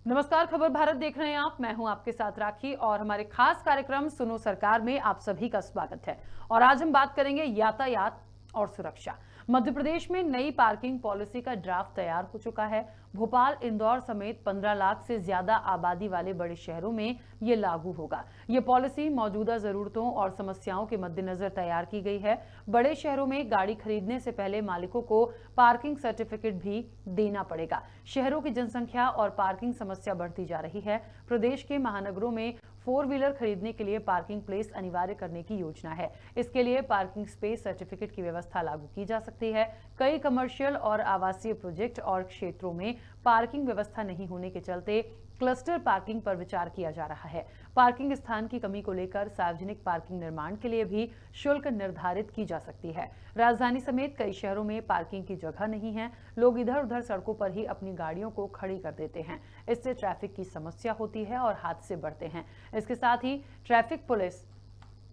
नमस्कार, खबर भारत देख रहे हैं आप। मैं हूं आपके साथ राखी और हमारे खास कार्यक्रम सुनो सरकार में आप सभी का स्वागत है। और आज हम बात करेंगे यातायात और सुरक्षा। मध्य प्रदेश में नई पार्किंग पॉलिसी का ड्राफ्ट तैयार हो चुका है। भोपाल, इंदौर समेत 15 लाख से ज्यादा आबादी वाले बड़े शहरों में ये लागू होगा। ये पॉलिसी मौजूदा जरूरतों और समस्याओं के मद्देनजर तैयार की गई है। बड़े शहरों में गाड़ी खरीदने से पहले मालिकों को पार्किंग सर्टिफिकेट भी देना पड़ेगा। शहरों की जनसंख्या और पार्किंग समस्या बढ़ती जा रही है। प्रदेश के महानगरों में 4 व्हीलर खरीदने के लिए पार्किंग प्लेस अनिवार्य करने की योजना है। इसके लिए पार्किंग स्पेस सर्टिफिकेट की व्यवस्था लागू की जा सकती है। कई कमर्शियल और आवासीय प्रोजेक्ट और क्षेत्रों में पार्किंग व्यवस्था नहीं होने के चलते क्लस्टर पार्किंग पर विचार किया जा रहा है। पार्किंग स्थान की कमी को लेकर सार्वजनिक पार्किंग निर्माण के लिए भी शुल्क निर्धारित की जा सकती है। राजधानी समेत कई शहरों में पार्किंग की जगह नहीं है। लोग इधर उधर सड़कों पर ही अपनी गाड़ियों को खड़ी कर देते हैं। इससे ट्रैफिक की समस्या होती है और हादसे बढ़ते हैं। इसके साथ ही ट्रैफिक पुलिस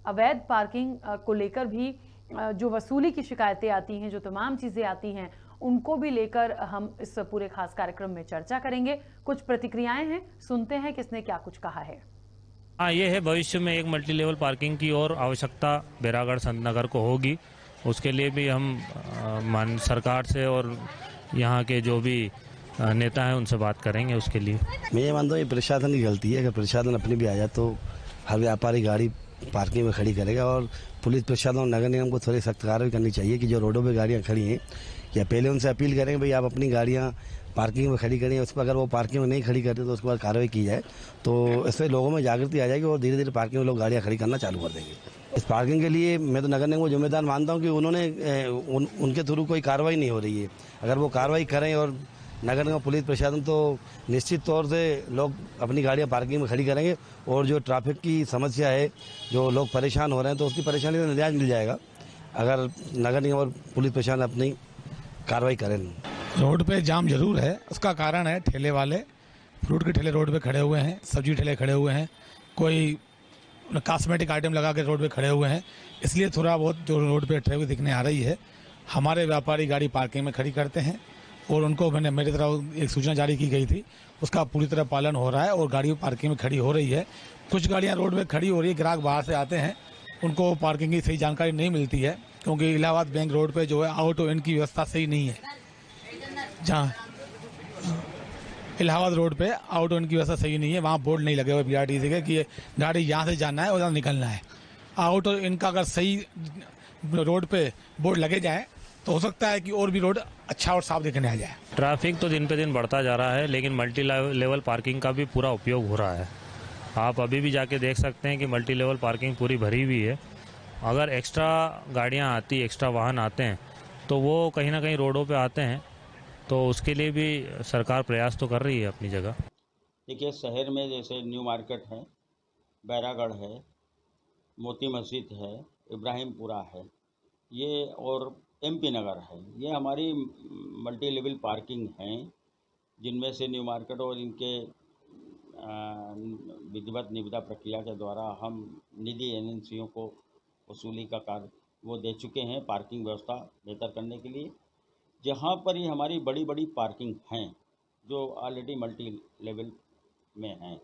अवैध पार्किंग को लेकर भी जो वसूली की शिकायतें आती हैं, जो तमाम चीजें आती हैं, उनको भी लेकर हम इस पूरे खास कार्यक्रम में चर्चा करेंगे। कुछ प्रतिक्रियाएं हैं, सुनते हैं किसने क्या कुछ कहा है। हाँ, ये है भविष्य में एक मल्टी लेवल पार्किंग की और आवश्यकता बैरागढ़ संत नगर को होगी। उसके लिए भी हम मान सरकार से और यहाँ के जो भी नेता हैं उनसे बात करेंगे उसके लिए। मैं ये मानता हूँ ये प्रशासन की गलती है। अगर प्रशासन अपनी भी आ जाए तो हर व्यापारी गाड़ी पार्किंग में खड़ी करेगा और पुलिस प्रशासन और नगर निगम को थोड़ी सख्त कार्रवाई करनी चाहिए कि जो रोडों पे गाड़ियाँ खड़ी हैं या पहले उनसे अपील करेंगे भाई आप अपनी गाड़ियाँ पार्किंग में खड़ी करें। उस पर अगर वो पार्किंग में नहीं खड़ी करते तो उसके बाद कार्रवाई की जाए, तो इससे लोगों में जागृति आ जाएगी और धीरे धीरे पार्किंग में लोग गाड़ियाँ खड़ी करना चालू कर देंगे। इस पार्किंग के लिए मैं तो नगर निगम को जिम्मेदार मानता हूँ कि उन्होंने उनके थ्रू कोई कार्रवाई नहीं हो रही है। अगर वो कार्रवाई करें और नगर निगम पुलिस प्रशासन, तो निश्चित तौर से लोग अपनी गाड़ियां पार्किंग में खड़ी करेंगे और जो ट्रैफिक की समस्या है, जो लोग परेशान हो रहे हैं, तो उसकी परेशानी से निजात मिल जाएगा अगर नगर निगम और पुलिस प्रशासन अपनी कार्रवाई करें। रोड पे जाम जरूर है। उसका कारण है ठेले वाले, फ्रूट के ठेले रोड पे खड़े हुए हैं, सब्जी ठेले खड़े हुए हैं, कोई कॉस्मेटिक आइटम लगा के रोड पे खड़े हुए हैं, इसलिए थोड़ा बहुत जो रोड पे ट्रैफिक दिखने आ रही है। हमारे व्यापारी गाड़ी पार्किंग में खड़ी करते हैं और उनको मेरी तरफ एक सूचना जारी की गई थी, उसका पूरी तरह पालन हो रहा है और गाड़ी पार्किंग में खड़ी हो रही है। कुछ गाड़ियाँ रोड पे खड़ी हो रही है, ग्राहक बाहर से आते हैं, उनको पार्किंग की सही जानकारी नहीं मिलती है, क्योंकि इलाहाबाद बैंक रोड पे जो है आउट इन की व्यवस्था सही नहीं है। जहाँ इलाहाबाद रोड पे आउट इन की व्यवस्था सही नहीं है, वहाँ बोर्ड नहीं लगे हुए BRTC के कि गाड़ी यहाँ से जाना है और यहाँ निकलना है। आउट इनका अगर सही रोड पे बोर्ड लगे जाए तो हो सकता है कि और भी रोड अच्छा और साफ दिखने आ जाए। ट्रैफिक तो दिन पे दिन बढ़ता जा रहा है, लेकिन मल्टी लेवल पार्किंग का भी पूरा उपयोग हो रहा है। आप अभी भी जाके देख सकते हैं कि मल्टी लेवल पार्किंग पूरी भरी हुई है। अगर एक्स्ट्रा गाड़ियाँ आती, एक्स्ट्रा वाहन आते हैं तो वो कहीं ना कहीं रोडों पे आते हैं, तो उसके लिए भी सरकार प्रयास तो कर रही है अपनी जगह। देखिए, शहर में जैसे न्यू मार्केट है, बैरागढ़ है, मोती मस्जिद है, इब्राहिमपुरा है, ये और MP नगर है, ये हमारी मल्टी लेवल पार्किंग हैं, जिनमें से न्यू मार्केट और इनके विधिवत निविदा प्रक्रिया के द्वारा हम निधि एजेंसियों को वसूली का कार्य वो दे चुके हैं पार्किंग व्यवस्था बेहतर करने के लिए। जहाँ पर ये हमारी बड़ी बड़ी पार्किंग हैं जो ऑलरेडी मल्टी लेवल में हैं,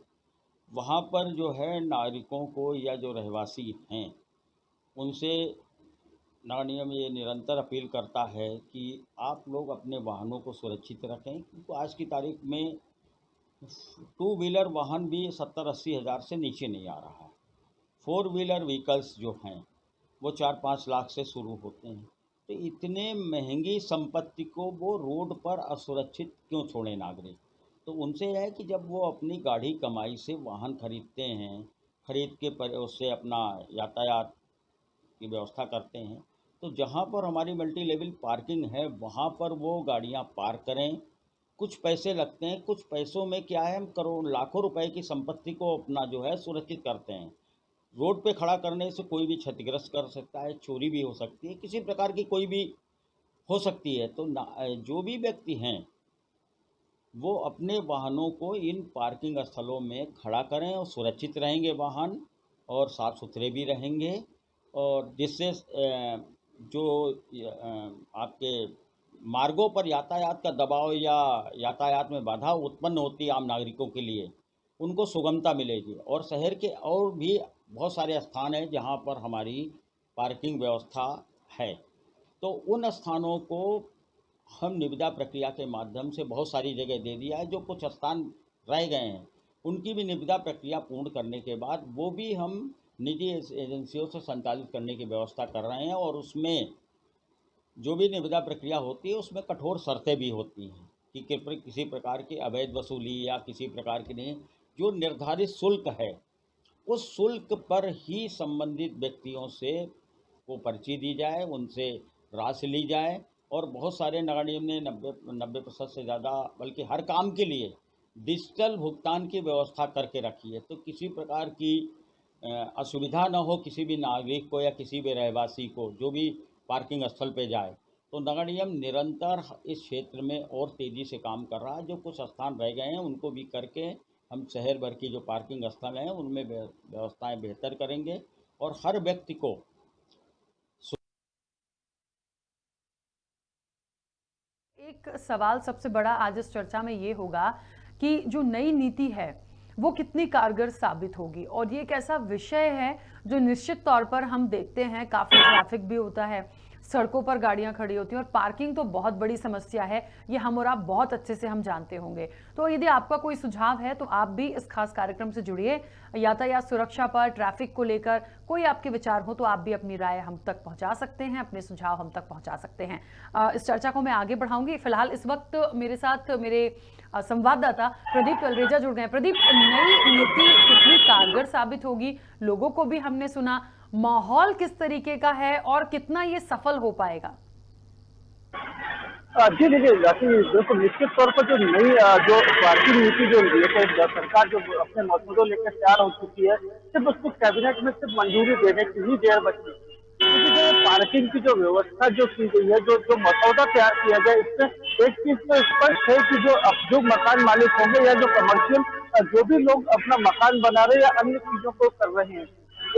वहाँ पर जो है नागरिकों को या जो रहवासी हैं उनसे नगर निगम ये निरंतर अपील करता है कि आप लोग अपने वाहनों को सुरक्षित रखें, क्योंकि आज की तारीख में 2 व्हीलर वाहन भी 70-80 हज़ार से नीचे नहीं आ रहा है। 4 व्हीलर व्हीकल्स जो हैं वो 4-5 लाख से शुरू होते हैं। तो इतने महंगी संपत्ति को वो रोड पर असुरक्षित क्यों छोड़े नागरिक? तो उनसे यह है कि जब वो अपनी गाढ़ी कमाई से वाहन खरीदते हैं, खरीद के पर उससे अपना यातायात की व्यवस्था करते हैं, तो जहाँ पर हमारी मल्टी लेवल पार्किंग है वहाँ पर वो गाड़ियाँ पार्क करें। कुछ पैसे लगते हैं, कुछ पैसों में क्या है, हम करोड़ लाखों रुपए की संपत्ति को अपना जो है सुरक्षित करते हैं। रोड पे खड़ा करने से कोई भी क्षतिग्रस्त कर सकता है, चोरी भी हो सकती है, किसी प्रकार की कोई भी हो सकती है। तो जो भी व्यक्ति हैं वो अपने वाहनों को इन पार्किंग स्थलों में खड़ा करें और सुरक्षित रहेंगे वाहन और साफ़ सुथरे भी रहेंगे, और जिससे जो आपके मार्गों पर यातायात का दबाव या यातायात में बाधा उत्पन्न होती है आम नागरिकों के लिए, उनको सुगमता मिलेगी। और शहर के और भी बहुत सारे स्थान हैं जहाँ पर हमारी पार्किंग व्यवस्था है, तो उन स्थानों को हम निविदा प्रक्रिया के माध्यम से बहुत सारी जगह दे दिया है। जो कुछ स्थान रह गए हैं उनकी भी निविदा प्रक्रिया पूर्ण करने के बाद वो भी हम निजी एजेंसियों से संचालित करने की व्यवस्था कर रहे हैं। और उसमें जो भी निविदा प्रक्रिया होती है उसमें कठोर शर्तें भी होती हैं कि किसी प्रकार की अवैध वसूली या किसी प्रकार की नहीं, जो निर्धारित शुल्क है उस शुल्क पर ही संबंधित व्यक्तियों से वो पर्ची दी जाए, उनसे राशि ली जाए। और बहुत सारे नगर निगम ने 90% से ज़्यादा, बल्कि हर काम के लिए डिजिटल भुगतान की व्यवस्था करके रखी है, तो किसी प्रकार की असुविधा न हो किसी भी नागरिक को या किसी भी रहवासी को जो भी पार्किंग स्थल पे जाए। तो नगर निगम निरंतर इस क्षेत्र में और तेज़ी से काम कर रहा है। जो कुछ स्थान रह गए हैं उनको भी करके हम शहर भर की जो पार्किंग स्थल हैं उनमें व्यवस्थाएं बेहतर करेंगे और हर व्यक्ति को एक सवाल सबसे बड़ा आज इस चर्चा में ये होगा कि जो नई नीति है वो कितनी कारगर साबित होगी। और ये एक ऐसा विषय है जो निश्चित तौर पर हम देखते हैं काफ़ी ट्रैफिक भी होता है, सड़कों पर गाड़ियां खड़ी होती हैं और पार्किंग तो बहुत बड़ी समस्या है, ये हम और आप बहुत अच्छे से हम जानते होंगे। तो यदि आपका कोई सुझाव है तो आप भी इस खास कार्यक्रम से जुड़िए। यातायात सुरक्षा पर, ट्रैफिक को लेकर कोई आपके विचार हो तो आप भी अपनी राय हम तक पहुंचा सकते हैं, अपने सुझाव हम तक पहुंचा सकते हैं। इस चर्चा को मैं आगे बढ़ाऊंगी। फिलहाल इस वक्त मेरे साथ मेरे संवाददाता प्रदीप तलरेजा जुड़ गए। प्रदीप, नई नीति कितनी कारगर साबित होगी, लोगों को भी हमने सुना, माहौल किस तरीके का है और कितना ये सफल हो पाएगा? जी देखिए, बिल्कुल निश्चित तौर पर जो नई जो पार्किंग नीति जो लेकर सरकार जो अपने मसौदों लेकर तैयार हो चुकी है, सिर्फ उसको कैबिनेट में सिर्फ मंजूरी देने की ही देर बची। क्योंकि जो पार्किंग की जो व्यवस्था जो की गई है, जो मसौदा तैयार किया गया, इसमें एक चीज तो स्पष्ट है कि जो मकान मालिक होंगे या जो कमर्शियल जो भी लोग अपना मकान बना रहे हैं या अन्य चीजों को कर रहे हैं,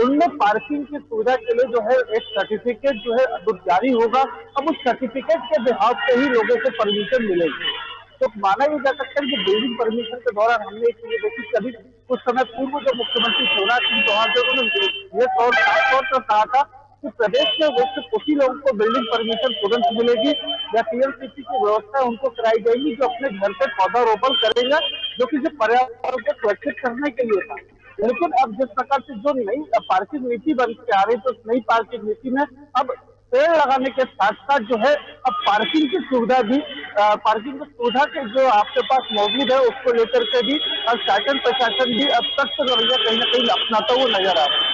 उनमें पार्किंग की सुविधा के लिए जो है एक सर्टिफिकेट जो है अब जारी होगा। अब उस सर्टिफिकेट के बिहाव पे ही लोगों को परमिशन मिलेगी। तो माना ये जा सकता है कि बिल्डिंग परमिशन के दौरान हमने एक चीज देखी, कभी कुछ समय पूर्व जो मुख्यमंत्री शिवराज सिंह चौहान थे उन्होंने ये साफ तौर पर कहा था कि प्रदेश में सिर्फ उसी लोगों को बिल्डिंग परमिशन तुरंत मिलेगी या टीएमसीसी की व्यवस्था उनको कराई जाएगी जो अपने घर पे पौधारोपण करेगा, जो कि पर्यावरण को सुरक्षित करने के लिए था। लेकिन अब जिस प्रकार से जो नई पार्किंग नीति बन के आ रही, तो नई पार्किंग नीति में अब पेड़ लगाने के साथ साथ जो है अब पार्किंग की सुविधा भी पार्किंग की सुविधा के जो आपके पास मौजूद है उसको लेकर के भी अब शासन प्रशासन भी अब सख्त रवैया कहीं ना कहीं अपनाता हुआ नजर आ रहा है।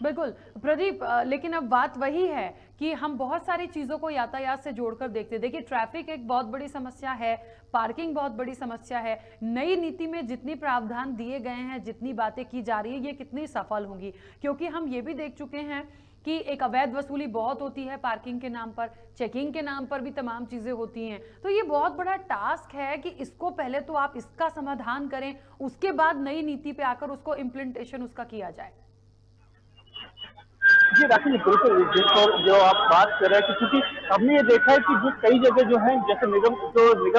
बिल्कुल प्रदीप, लेकिन अब बात वही है कि हम बहुत सारी चीज़ों को यातायात से जोड़कर देखते हैं। देखिए, ट्रैफिक एक बहुत बड़ी समस्या है, पार्किंग बहुत बड़ी समस्या है। नई नीति में जितनी प्रावधान दिए गए हैं, जितनी बातें की जा रही है, ये कितनी सफल होंगी, क्योंकि हम ये भी देख चुके हैं कि एक अवैध वसूली बहुत होती है पार्किंग के नाम पर, चेकिंग के नाम पर भी तमाम चीज़ें होती हैं। तो ये बहुत बड़ा टास्क है कि इसको पहले तो आप इसका समाधान करें, उसके बाद नई नीति पे आकर उसको इम्प्लीमेंटेशन उसका किया जाए। जी राखी, बिल्कुल जो आप बात कर रहे हैं, क्योंकि हमने ये देखा है कि जो कई जगह जो है, जैसे निगम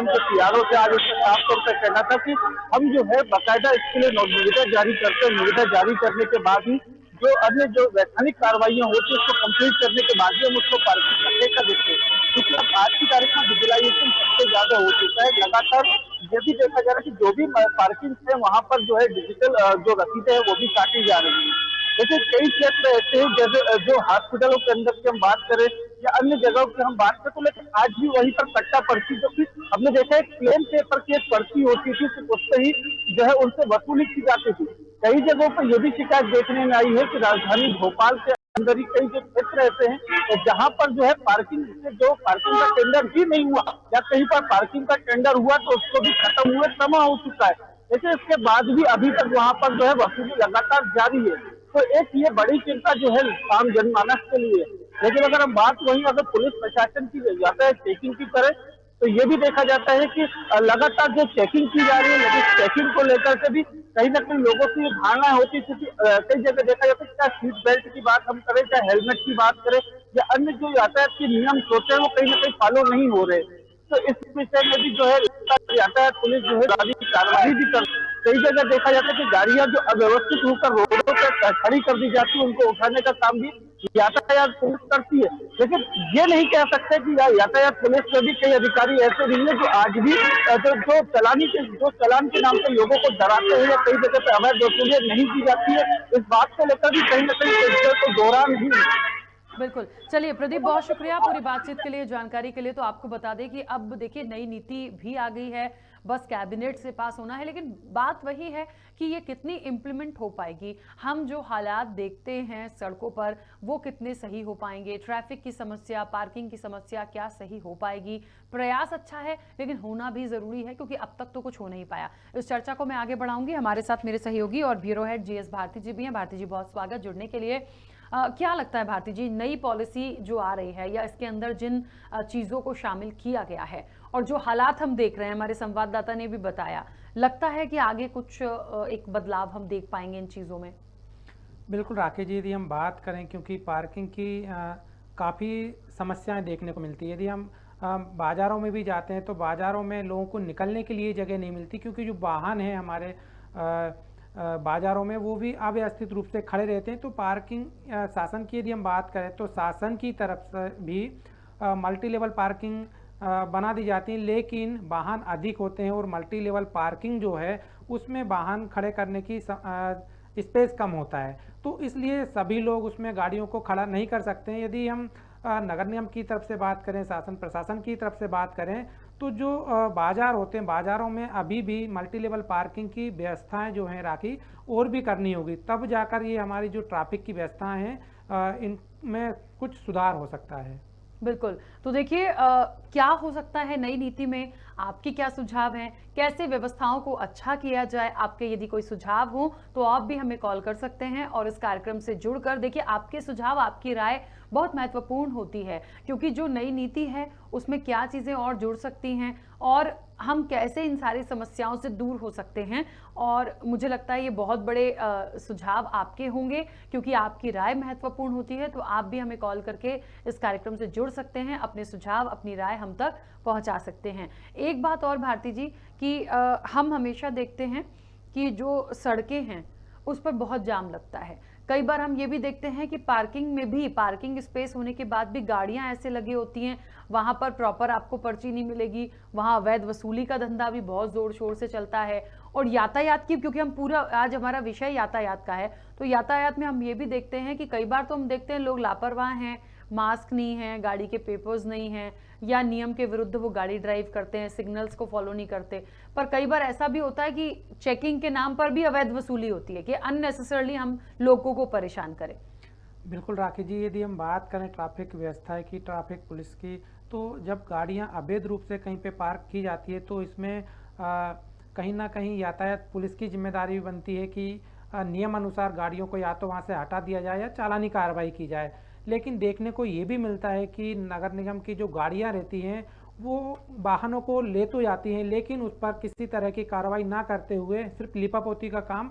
के पीआरओ से आज उसका साफ तौर पर कहना था कि हम जो है बाकायदा इसके लिए निविदा जारी करते हैं, निविदा जारी करने के बाद ही जो अन्य जो वैधानिक कार्रवाइयां होती है उसको कंप्लीट करने के बाद ही हम उसको पार्किंग करने का देते हैं। क्योंकि अब आज की तारीख में विजुअलाइजेशन सबसे ज्यादा हो चुका है। लगातार ये भी देखा जा रहा है कि जो भी पार्किंग है वहां पर जो है डिजिटल जो रसीदें है वो भी काटी जा रही है। लेकिन कई क्षेत्र ऐसे हैं, जैसे जो हॉस्पिटलों के अंदर की हम बात करें या अन्य जगहों की हम बात करें, तो लेकिन आज भी वहीं पर कट्टा पर्ची, जो कि हमने देखा है प्लेन पेपर की एक पर्ची होती थी, सिर्फ उससे ही जो है उनसे वसूली की जाती थी। कई जगहों पर यह भी शिकायत देखने में आई है कि राजधानी भोपाल के अंदर ही कई जो क्षेत्र ऐसे हैं जहां पर जो है पार्किंग का टेंडर भी नहीं हुआ या कहीं पर पार्किंग का टेंडर हुआ तो उसको भी खत्म हुए समय हो चुका है, लेकिन इसके बाद भी अभी तक वहां पर जो है वसूली लगातार जारी है। तो एक ये बड़ी चिंता जो है आम जनमानस के लिए। लेकिन अगर हम बात वहीं अगर पुलिस प्रशासन की यातायात चेकिंग की करें, तो ये भी देखा जाता है कि लगातार जो चेकिंग की जा रही है, लेकिन चेकिंग को लेकर के भी कहीं ना कहीं लोगों की धारणा होती है, क्योंकि कई जगह देखा जाता है चाहे सीट बेल्ट की बात हम करें, चाहे हेलमेट की बात करें या अन्य जो यातायात के नियम होते हैं वो कहीं ना कहीं फॉलो नहीं हो रहे। तो इस विषय में भी जो है यातायात पुलिस जो है कार्रवाई भी कर, कई जगह देखा जाता है कि गाड़ियां जो अव्यवस्थित होकर रोडों पर खड़ी कर दी जाती है, उनको उठाने का काम भी यातायात पुलिस करती है। लेकिन ये नहीं कह सकते कि यातायात पुलिस में भी कई अधिकारी ऐसे नहीं है जो आज भी जो चालान के नाम पे लोगों को डराते हुए कई जगह पे अवैध वसूलियां नहीं की जाती है, इस बात को लेकर भी कहीं ना कहीं को दोहरा नहीं है। बिल्कुल। चलिए प्रदीप, बहुत शुक्रिया पूरी बातचीत के लिए, जानकारी के लिए। तो आपको बता दें कि अब देखिए नई नीति भी आ गई है, बस कैबिनेट से पास होना है, लेकिन बात वही है कि ये कितनी इम्प्लीमेंट हो पाएगी। हम जो हालात देखते हैं सड़कों पर वो कितने सही हो पाएंगे, ट्रैफिक की समस्या, पार्किंग की समस्या क्या सही हो पाएगी। प्रयास अच्छा है लेकिन होना भी जरूरी है, क्योंकि अब तक तो कुछ हो नहीं पाया। इस चर्चा को मैं आगे बढ़ाऊंगी। हमारे साथ मेरे सहयोगी और ब्यूरो हेड जीएस भारती जी भी हैं। भारती जी, बहुत स्वागत जुड़ने के लिए। क्या लगता है भारती जी, नई पॉलिसी जो आ रही है या इसके अंदर जिन चीज़ों को शामिल किया गया है और जो हालात हम देख रहे हैं, हमारे संवाददाता ने भी बताया, लगता है कि आगे कुछ एक बदलाव हम देख पाएंगे इन चीज़ों में? बिल्कुल राकेश जी, यदि हम बात करें, क्योंकि पार्किंग की काफ़ी समस्याएं देखने को मिलती है। यदि हम बाज़ारों में भी जाते हैं तो बाज़ारों में लोगों को निकलने के लिए जगह नहीं मिलती, क्योंकि जो वाहन हैं हमारे बाज़ारों में वो भी अव्यवस्थित रूप से खड़े रहते हैं। तो पार्किंग शासन की यदि हम बात करें तो शासन की तरफ से भी मल्टी लेवल पार्किंग बना दी जाती है, लेकिन वाहन अधिक होते हैं और मल्टी लेवल पार्किंग जो है उसमें वाहन खड़े करने की स्पेस कम होता है, तो इसलिए सभी लोग उसमें गाड़ियों को खड़ा नहीं कर सकते हैं। यदि हम नगर निगम की तरफ से बात करें, शासन प्रशासन की तरफ से बात करें, तो जो बाज़ार होते हैं, बाज़ारों में अभी भी मल्टी लेवल पार्किंग की व्यवस्थाएं जो हैं राखी और भी करनी होगी, तब जाकर ये हमारी जो ट्रैफिक की व्यवस्थाएं हैं इनमें कुछ सुधार हो सकता है। बिल्कुल। तो देखिए क्या हो सकता है नई नीति में, आपकी क्या सुझाव हैं, कैसे व्यवस्थाओं को अच्छा किया जाए? आपके यदि कोई सुझाव हो तो आप भी हमें कॉल कर सकते हैं और इस कार्यक्रम से जुड़कर, देखिए आपके सुझाव, आपकी राय बहुत महत्वपूर्ण होती है, क्योंकि जो नई नीति है उसमें क्या चीज़ें और जुड़ सकती हैं और हम कैसे इन सारी समस्याओं से दूर हो सकते हैं। और मुझे लगता है ये बहुत बड़े सुझाव आपके होंगे, क्योंकि आपकी राय महत्वपूर्ण होती है। तो आप भी हमें कॉल करके इस कार्यक्रम से जुड़ सकते हैं, अपने सुझाव, अपनी राय हम तक पहुंचा सकते हैं। एक बात और भारती जी, कि हम हमेशा देखते हैं कि जो सड़कें हैं उस पर बहुत जाम लगता है। कई बार हम ये भी देखते हैं कि पार्किंग में भी, पार्किंग स्पेस होने के बाद भी गाड़ियां ऐसे लगी होती हैं, वहां पर प्रॉपर आपको पर्ची नहीं मिलेगी, वहां अवैध वसूली का धंधा भी बहुत जोर शोर से चलता है। और यातायात की, क्योंकि हम पूरा आज हमारा विषय यातायात का है, तो यातायात में हम ये भी देखते हैं कि कई बार तो हम देखते हैं लोग लापरवाह हैं, मास्क नहीं है, गाड़ी के पेपर्स नहीं हैं, या नियम के विरुद्ध वो गाड़ी ड्राइव करते हैं, सिग्नल्स को फॉलो नहीं करते। पर कई बार ऐसा भी होता है कि चेकिंग के नाम पर भी अवैध वसूली होती है, कि अननेसेसरली हम लोगों को परेशान करें। बिल्कुल राकेश जी, यदि हम बात करें ट्रैफिक व्यवस्था की, ट्रैफिक पुलिस की, तो जब गाड़ियां अवैध रूप से कहीं पे पार्क की जाती है तो इसमें कहीं ना कहीं यातायात पुलिस की जिम्मेदारी भी बनती है कि नियम अनुसार गाड़ियों को या तो वहां से हटा दिया जाए या चालानी कार्रवाई की जाए। लेकिन देखने को ये भी मिलता है कि नगर निगम की जो गाड़ियां रहती हैं वो वाहनों को ले तो जाती हैं, लेकिन उस पर किसी तरह की कार्रवाई ना करते हुए सिर्फ लिपापोती का काम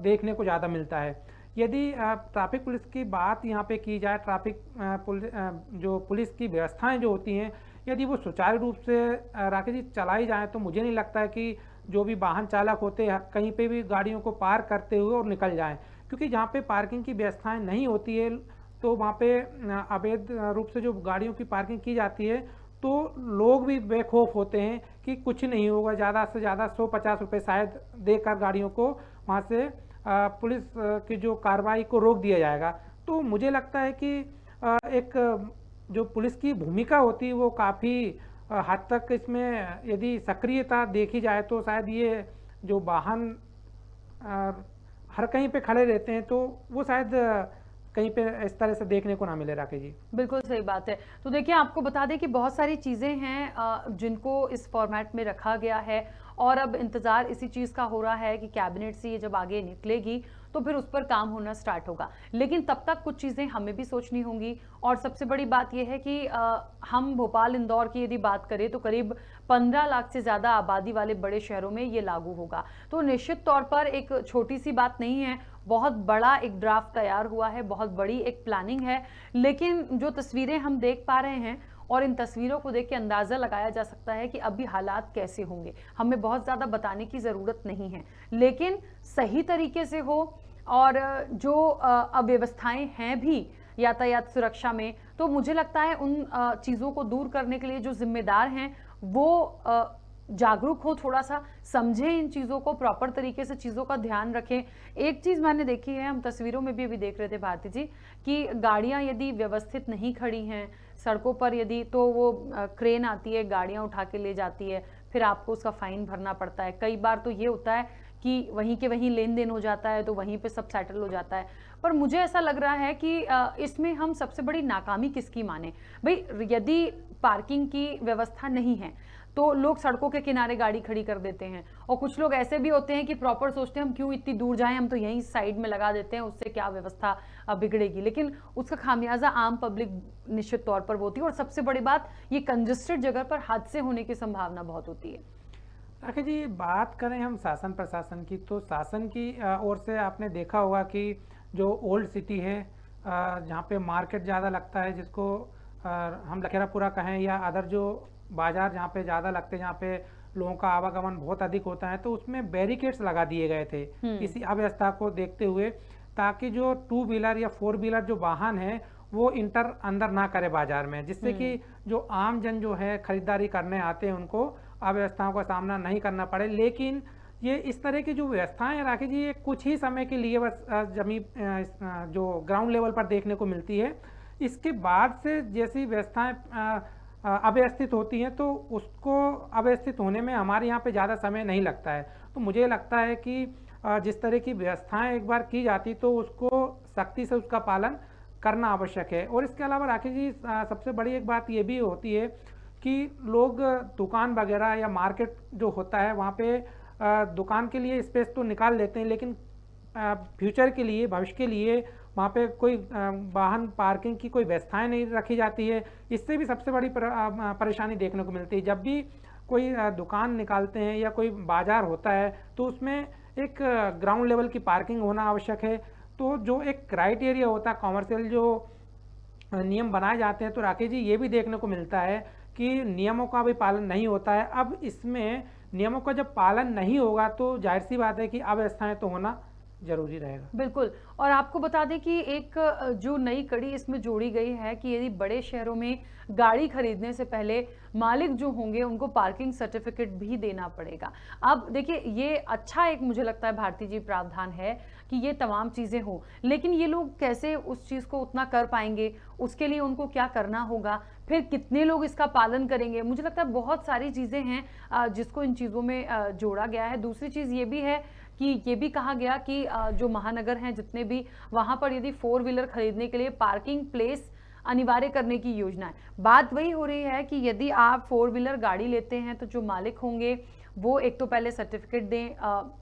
देखने को ज़्यादा मिलता है। यदि ट्रैफिक पुलिस की बात यहाँ पे की जाए, ट्रैफिक जो पुलिस की व्यवस्थाएं जो होती हैं, यदि वो सुचारू रूप से राकेश जी चलाई जाए, तो मुझे नहीं लगता है कि जो भी वाहन चालक होते हैं कहीं पे भी गाड़ियों को पार्क करते हुए और निकल जाएं, क्योंकि जहाँ पे पार्किंग की व्यवस्थाएं नहीं होती है तो वहाँ पे अवैध रूप से जो गाड़ियों की पार्किंग की जाती है तो लोग भी बेखौफ होते हैं कि कुछ नहीं होगा, ज़्यादा से ज़्यादा 150 रुपये शायद देकर गाड़ियों को वहाँ से पुलिस की जो कार्रवाई को रोक दिया जाएगा। तो मुझे लगता है कि एक जो पुलिस की भूमिका होती है वो काफ़ी हद तक इसमें यदि सक्रियता देखी जाए तो शायद ये जो वाहन हर कहीं पे खड़े रहते हैं तो वो शायद कहीं पे इस तरह से देखने को ना मिले। राकेश जी बिल्कुल सही बात है। तो देखिए आपको बता दें कि बहुत सारी चीज़ें हैं जिनको इस फॉर्मेट में रखा गया है और अब इंतज़ार इसी चीज़ का हो रहा है कि कैबिनेट से ये जब आगे निकलेगी तो फिर उस पर काम होना स्टार्ट होगा। लेकिन तब तक कुछ चीज़ें हमें भी सोचनी होंगी और सबसे बड़ी बात यह है कि हम भोपाल, इंदौर की यदि बात करें तो करीब 15 लाख से ज़्यादा आबादी वाले बड़े शहरों में ये लागू होगा। तो निश्चित तौर पर एक छोटी सी बात नहीं है, बहुत बड़ा एक ड्राफ्ट तैयार हुआ है, बहुत बड़ी एक प्लानिंग है। लेकिन जो तस्वीरें हम देख पा रहे हैं और इन तस्वीरों को देख के अंदाज़ा लगाया जा सकता है कि अभी हालात कैसे होंगे। हमें बहुत ज़्यादा बताने की ज़रूरत नहीं है, लेकिन सही तरीके से हो और जो अव्यवस्थाएं हैं भी यातायात सुरक्षा में, तो मुझे लगता है उन चीज़ों को दूर करने के लिए जो जिम्मेदार हैं वो जागरूक हो, थोड़ा सा समझें इन चीज़ों को, प्रॉपर तरीके से चीज़ों का ध्यान रखें। एक चीज़ मैंने देखी है, हम तस्वीरों में भी अभी देख रहे थे भारती जी, कि गाड़ियां यदि व्यवस्थित नहीं खड़ी हैं सड़कों पर, यदि तो वो क्रेन आती है, गाड़ियां उठा के ले जाती है, फिर आपको उसका फाइन भरना पड़ता है। कई बार तो ये होता है कि वहीं के वहीं लेन देन हो जाता है, तो वहीं पे सब सेटल हो जाता है। पर मुझे ऐसा लग रहा है कि इसमें हम सबसे बड़ी नाकामी किसकी माने भाई? यदि पार्किंग की व्यवस्था नहीं है तो लोग सड़कों के किनारे गाड़ी खड़ी कर देते हैं, और कुछ लोग ऐसे भी होते हैं कि प्रॉपर सोचते हैं हम क्यों इतनी दूर जाएं, हम तो यहीं साइड में लगा देते हैं, उससे क्या व्यवस्था बिगड़ेगी। लेकिन उसका खामियाजा आम पब्लिक निश्चित तौर पर होती है, और सबसे बड़ी बात, ये कंजेस्टेड जगह पर हादसे होने की संभावना बहुत होती है। राकेश जी, बात करें हम शासन प्रशासन की, तो शासन की ओर से आपने देखा होगा कि जो ओल्ड सिटी है, जहाँ पे मार्केट ज़्यादा लगता है, जिसको हम लखेरापुरा कहें, या अदर जो बाज़ार जहाँ पे ज़्यादा लगते हैं, जहाँ पे लोगों का आवागमन बहुत अधिक होता है, तो उसमें बैरिकेड्स लगा दिए गए थे इसी अव्यवस्था को देखते हुए, ताकि जो 2 व्हीलर या 4 व्हीलर जो वाहन है वो अंदर ना करे बाजार में, जिससे कि जो आम जन जो है खरीदारी करने आते हैं उनको अव्यवस्थाओं का सामना नहीं करना पड़े। लेकिन ये इस तरह की जो व्यवस्थाएं राकेश जी, ये कुछ ही समय के लिए बस जो ग्राउंड लेवल पर देखने को मिलती है। इसके बाद से जैसी व्यवस्थाएं अव्यवस्थित होती हैं, तो उसको अव्यवस्थित होने में हमारे यहाँ पे ज़्यादा समय नहीं लगता है। तो मुझे लगता है कि जिस तरह की व्यवस्थाएं एक बार की जाती तो उसको सख्ती से उसका पालन करना आवश्यक है। और इसके अलावा राकेश जी, सबसे बड़ी एक बात ये भी होती है कि लोग दुकान वगैरह या मार्केट जो होता है वहाँ पे दुकान के लिए स्पेस तो निकाल लेते हैं, लेकिन फ्यूचर के लिए, भविष्य के लिए वहाँ पे कोई वाहन पार्किंग की कोई व्यवस्थाएं नहीं रखी जाती है। इससे भी सबसे बड़ी परेशानी देखने को मिलती है। जब भी कोई दुकान निकालते हैं या कोई बाजार होता है तो उसमें एक ग्राउंड लेवल की पार्किंग होना आवश्यक है। तो जो एक क्राइटेरिया होता है, कॉमर्शियल जो नियम बनाए जाते हैं, तो राकेश जी ये भी देखने को मिलता है कि नियमों का भी पालन नहीं होता है। अब इसमें नियमों का जब पालन नहीं होगा तो जाहिर सी बात है कि अव्यवस्थाएं तो होना जरूरी रहेगा। बिल्कुल। और आपको बता दें कि एक जो नई कड़ी इसमें जोड़ी गई है कि यदि बड़े शहरों में गाड़ी खरीदने से पहले मालिक जो होंगे उनको पार्किंग सर्टिफिकेट भी देना पड़ेगा। अब देखिए, ये अच्छा एक मुझे लगता है भारती जी प्रावधान है कि ये तमाम चीज़ें हो, लेकिन ये लोग कैसे उस चीज़ को उतना कर पाएंगे, उसके लिए उनको क्या करना होगा, फिर कितने लोग इसका पालन करेंगे। मुझे लगता है बहुत सारी चीज़ें हैं जिसको इन चीज़ों में जोड़ा गया है। दूसरी चीज़ ये भी है कि ये भी कहा गया कि जो महानगर हैं जितने भी, वहाँ पर यदि 4 व्हीलर खरीदने के लिए पार्किंग प्लेस अनिवार्य करने की योजना है। बात वही हो रही है कि यदि आप 4 व्हीलर गाड़ी लेते हैं तो जो मालिक होंगे वो एक तो पहले सर्टिफिकेट दें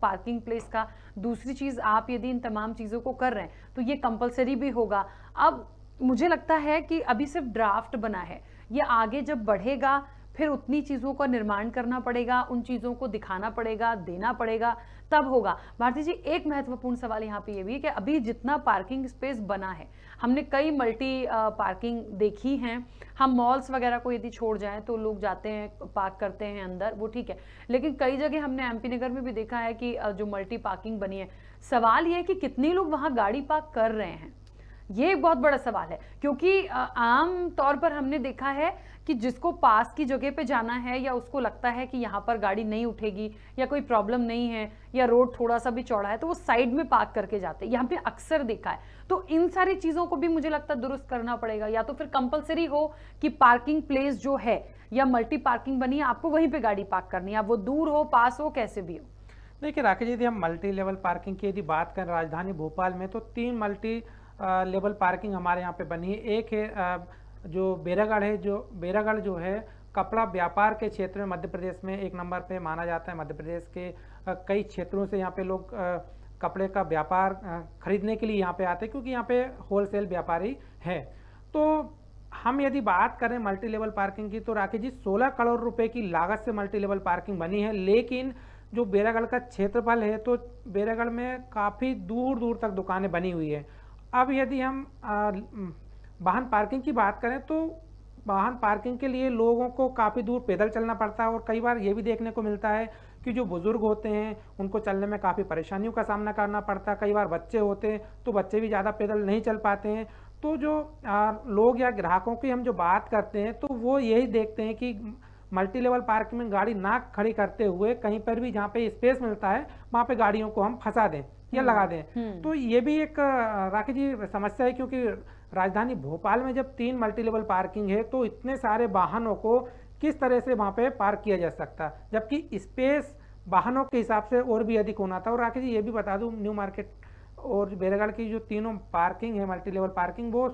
पार्किंग प्लेस का। दूसरी चीज़, आप यदि इन तमाम चीज़ों को कर रहे हैं तो ये कंपलसरी भी होगा। अब मुझे लगता है कि अभी सिर्फ ड्राफ्ट बना है, ये आगे जब बढ़ेगा फिर उतनी चीज़ों का निर्माण करना पड़ेगा, उन चीज़ों को दिखाना पड़ेगा, देना पड़ेगा, तब होगा। भारती जी, एक महत्वपूर्ण सवाल यहाँ पे ये भी है कि अभी जितना पार्किंग स्पेस बना है, हमने कई मल्टी पार्किंग देखी हैं। हम मॉल्स वगैरह को यदि छोड़ जाएं तो लोग जाते हैं, पार्क करते हैं अंदर, वो ठीक है, लेकिन कई जगह हमने एमपी नगर में भी देखा है कि जो मल्टी पार्किंग बनी है। सवाल ये है कि कितने लोग वहाँ गाड़ी पार्क कर रहे हैं, ये एक बहुत बड़ा सवाल है। क्योंकि आम तौर पर हमने देखा है कि जिसको पास की जगह पे जाना है या उसको लगता है कि यहाँ पर गाड़ी नहीं उठेगी या कोई प्रॉब्लम नहीं है या रोड थोड़ा सा भी चौड़ा है, तो वो साइड में पार्क करके जाते हैं। यहाँ पे अक्सर देखा है। तो इन सारी चीज़ों को भी मुझे लगता है दुरुस्त करना पड़ेगा, या तो फिर कंपलसरी हो कि पार्किंग प्लेस जो है या मल्टी पार्किंग बनी है, आपको वहीं पर गाड़ी पार्क करनी है, अब वो दूर हो, पास हो, कैसे भी हो। देखिए राकेश, यदि हम मल्टी लेवल पार्किंग की यदि बात करें राजधानी भोपाल में, तो 3 मल्टी लेवल पार्किंग हमारे यहाँ पे बनी है। एक है जो बेरागढ़ है, जो बेरागढ़ जो है कपड़ा व्यापार के क्षेत्र में मध्य प्रदेश में 1 नंबर पे माना जाता है। मध्य प्रदेश के कई क्षेत्रों से यहाँ पे लोग कपड़े का व्यापार खरीदने के लिए यहाँ पे आते हैं, क्योंकि यहाँ पे होलसेल व्यापारी है। तो हम यदि बात करें मल्टी लेवल पार्किंग की, तो राकेश जी 16 करोड़ रुपए की लागत से मल्टी लेवल पार्किंग बनी है। लेकिन जो बेरागढ़ का क्षेत्रफल है, तो बेरागढ़ में काफ़ी दूर दूर तक दुकानें बनी हुई है। अब यदि हम वाहन पार्किंग की बात करें तो वाहन पार्किंग के लिए लोगों को काफ़ी दूर पैदल चलना पड़ता है और कई बार ये भी देखने को मिलता है कि जो बुज़ुर्ग होते हैं उनको चलने में काफ़ी परेशानियों का सामना करना पड़ता है। कई बार बच्चे होते हैं तो बच्चे भी ज़्यादा पैदल नहीं चल पाते हैं। तो जो लोग या ग्राहकों की हम जो बात करते हैं तो वो यही देखते हैं कि मल्टी लेवल पार्किंग में गाड़ी ना खड़ी करते हुए कहीं पर भी जहाँ पे स्पेस मिलता है वहाँ पे गाड़ियों को हम फंसा दें या लगा दें। तो ये भी एक राकेश जी समस्या है, क्योंकि राजधानी भोपाल में जब 3 मल्टी लेवल पार्किंग है तो इतने सारे वाहनों को किस तरह से वहाँ पे पार्क किया जा सकता, जबकि स्पेस वाहनों के हिसाब से और भी अधिक होना था। और राकेश जी ये भी बता दूं, न्यू मार्केट और बैरागढ़ की जो तीनों पार्किंग है मल्टी लेवल पार्किंग, वो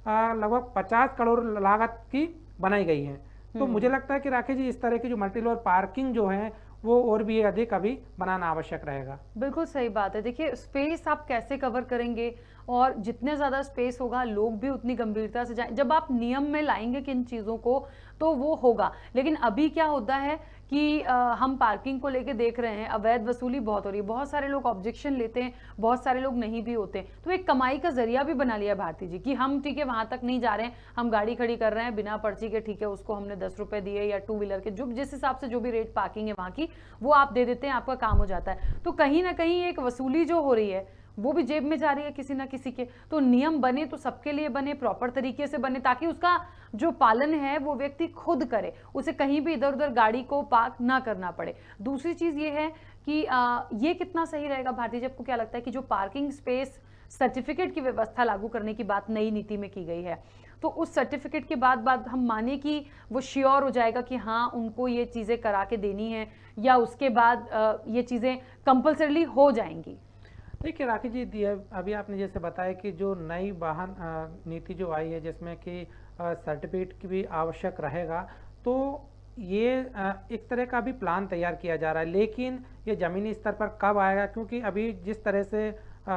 लगभग 50 करोड़ लागत की बनाई गई है। तो मुझे लगता है कि राकेश जी इस तरह की जो मल्टी लेवल पार्किंग जो है वो और भी अधिक अभी बनाना आवश्यक रहेगा। बिल्कुल सही बात है। देखिए, स्पेस आप कैसे कवर करेंगे, और जितने ज़्यादा स्पेस होगा लोग भी उतनी गंभीरता से जाएं। जब आप नियम में लाएंगे किन चीज़ों को तो वो होगा। लेकिन अभी क्या होता है कि हम पार्किंग को लेके देख रहे हैं, अवैध वसूली बहुत हो रही है, बहुत सारे लोग ऑब्जेक्शन लेते हैं, बहुत सारे लोग नहीं भी होते। तो एक कमाई का जरिया भी बना लिया भारती जी कि हम ठीक है वहां तक नहीं जा रहे हैं, हम गाड़ी खड़ी कर रहे हैं बिना पर्ची के, ठीक है उसको हमने 10 रुपए दिए या 2 व्हीलर के जो जिस हिसाब से जो भी रेट पार्किंग है वहां की वो आप दे देते हैं, आपका काम हो जाता है। तो कहीं ना कहीं एक वसूली जो हो रही है वो भी जेब में जा रही है किसी ना किसी के। तो नियम बने तो सबके लिए बने, प्रॉपर तरीके से बने, ताकि उसका जो पालन है वो व्यक्ति खुद करे, उसे कहीं भी इधर उधर गाड़ी को पार्क ना करना पड़े। दूसरी चीज ये है कि ये कितना सही रहेगा भारती जी, आपको क्या लगता है कि जो पार्किंग स्पेस सर्टिफिकेट की व्यवस्था लागू करने की बात नई नीति में की गई है, तो उस सर्टिफिकेट के बाद हम माने कि वो श्योर हो जाएगा कि हाँ उनको ये चीजें करा के देनी है, या उसके बाद ये चीजें कंपल्सरीली हो जाएंगी? देखिए राकेश जी, अभी आपने जैसे बताया कि जो नई वाहन नीति जो आई है जिसमें कि सर्टिफिकेट की भी आवश्यक रहेगा, तो ये एक तरह का भी प्लान तैयार किया जा रहा है। लेकिन ये ज़मीनी स्तर पर कब आएगा, क्योंकि अभी जिस तरह से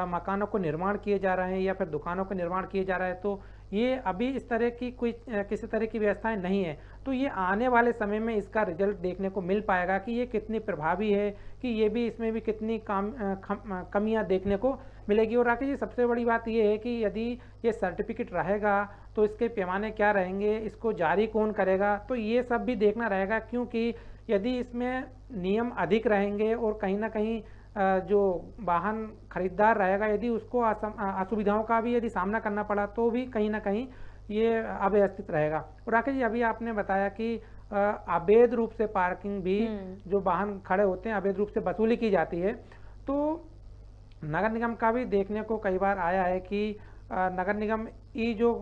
मकानों को निर्माण किए जा रहे हैं या फिर दुकानों का निर्माण किए जा रहा है, तो ये अभी इस तरह की कोई किसी तरह की व्यवस्थाएं नहीं है। तो ये आने वाले समय में इसका रिजल्ट देखने को मिल पाएगा कि ये कितनी प्रभावी है, कि ये भी इसमें भी कितनी कमियां देखने को मिलेगी। और राकेश जी सबसे बड़ी बात ये है कि यदि ये सर्टिफिकेट रहेगा तो इसके पैमाने क्या रहेंगे, इसको जारी कौन करेगा, तो ये सब भी देखना रहेगा। क्योंकि यदि इसमें नियम अधिक रहेंगे और कहीं ना कहीं जो वाहन खरीदार रहेगा यदि उसको असुविधाओं का भी यदि सामना करना पड़ा तो भी कहीं ना कहीं ये अव्यवस्थित रहेगा। और राकेश जी अभी आपने बताया कि अवैध रूप से पार्किंग भी जो वाहन खड़े होते हैं अवैध रूप से वसूली की जाती है। तो नगर निगम का भी देखने को कई बार आया है कि नगर निगम ये जो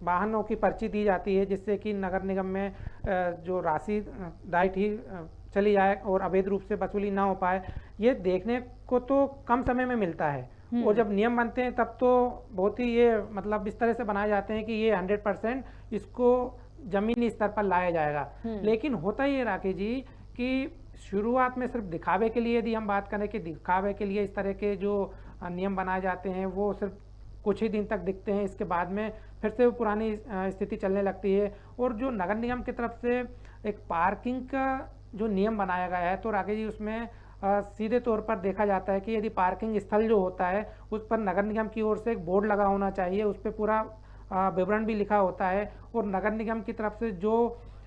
वाहनों की पर्ची दी जाती है जिससे कि नगर निगम में जो राशि डाइट ही चली जाए और अवैध रूप से वसूली ना हो पाए, ये देखने को तो कम समय में मिलता है। और जब नियम बनते हैं तब तो बहुत ही ये मतलब इस तरह से बनाए जाते हैं कि ये 100% इसको जमीनी स्तर पर लाया जाएगा। लेकिन होता ही है राकेश जी कि शुरुआत में सिर्फ दिखावे के लिए, यदि हम बात करें कि दिखावे के लिए इस तरह के जो नियम बनाए जाते हैं वो सिर्फ कुछ ही दिन तक दिखते हैं, इसके बाद में फिर से वो पुरानी स्थिति चलने लगती है। और जो नगर निगम की तरफ से एक पार्किंग का जो नियम बनाया गया है, तो राकेश जी उसमें सीधे तौर पर देखा जाता है कि यदि पार्किंग स्थल जो होता है उस पर नगर निगम की ओर से एक बोर्ड लगा होना चाहिए, उस पर पूरा विवरण भी लिखा होता है। और नगर निगम की तरफ से जो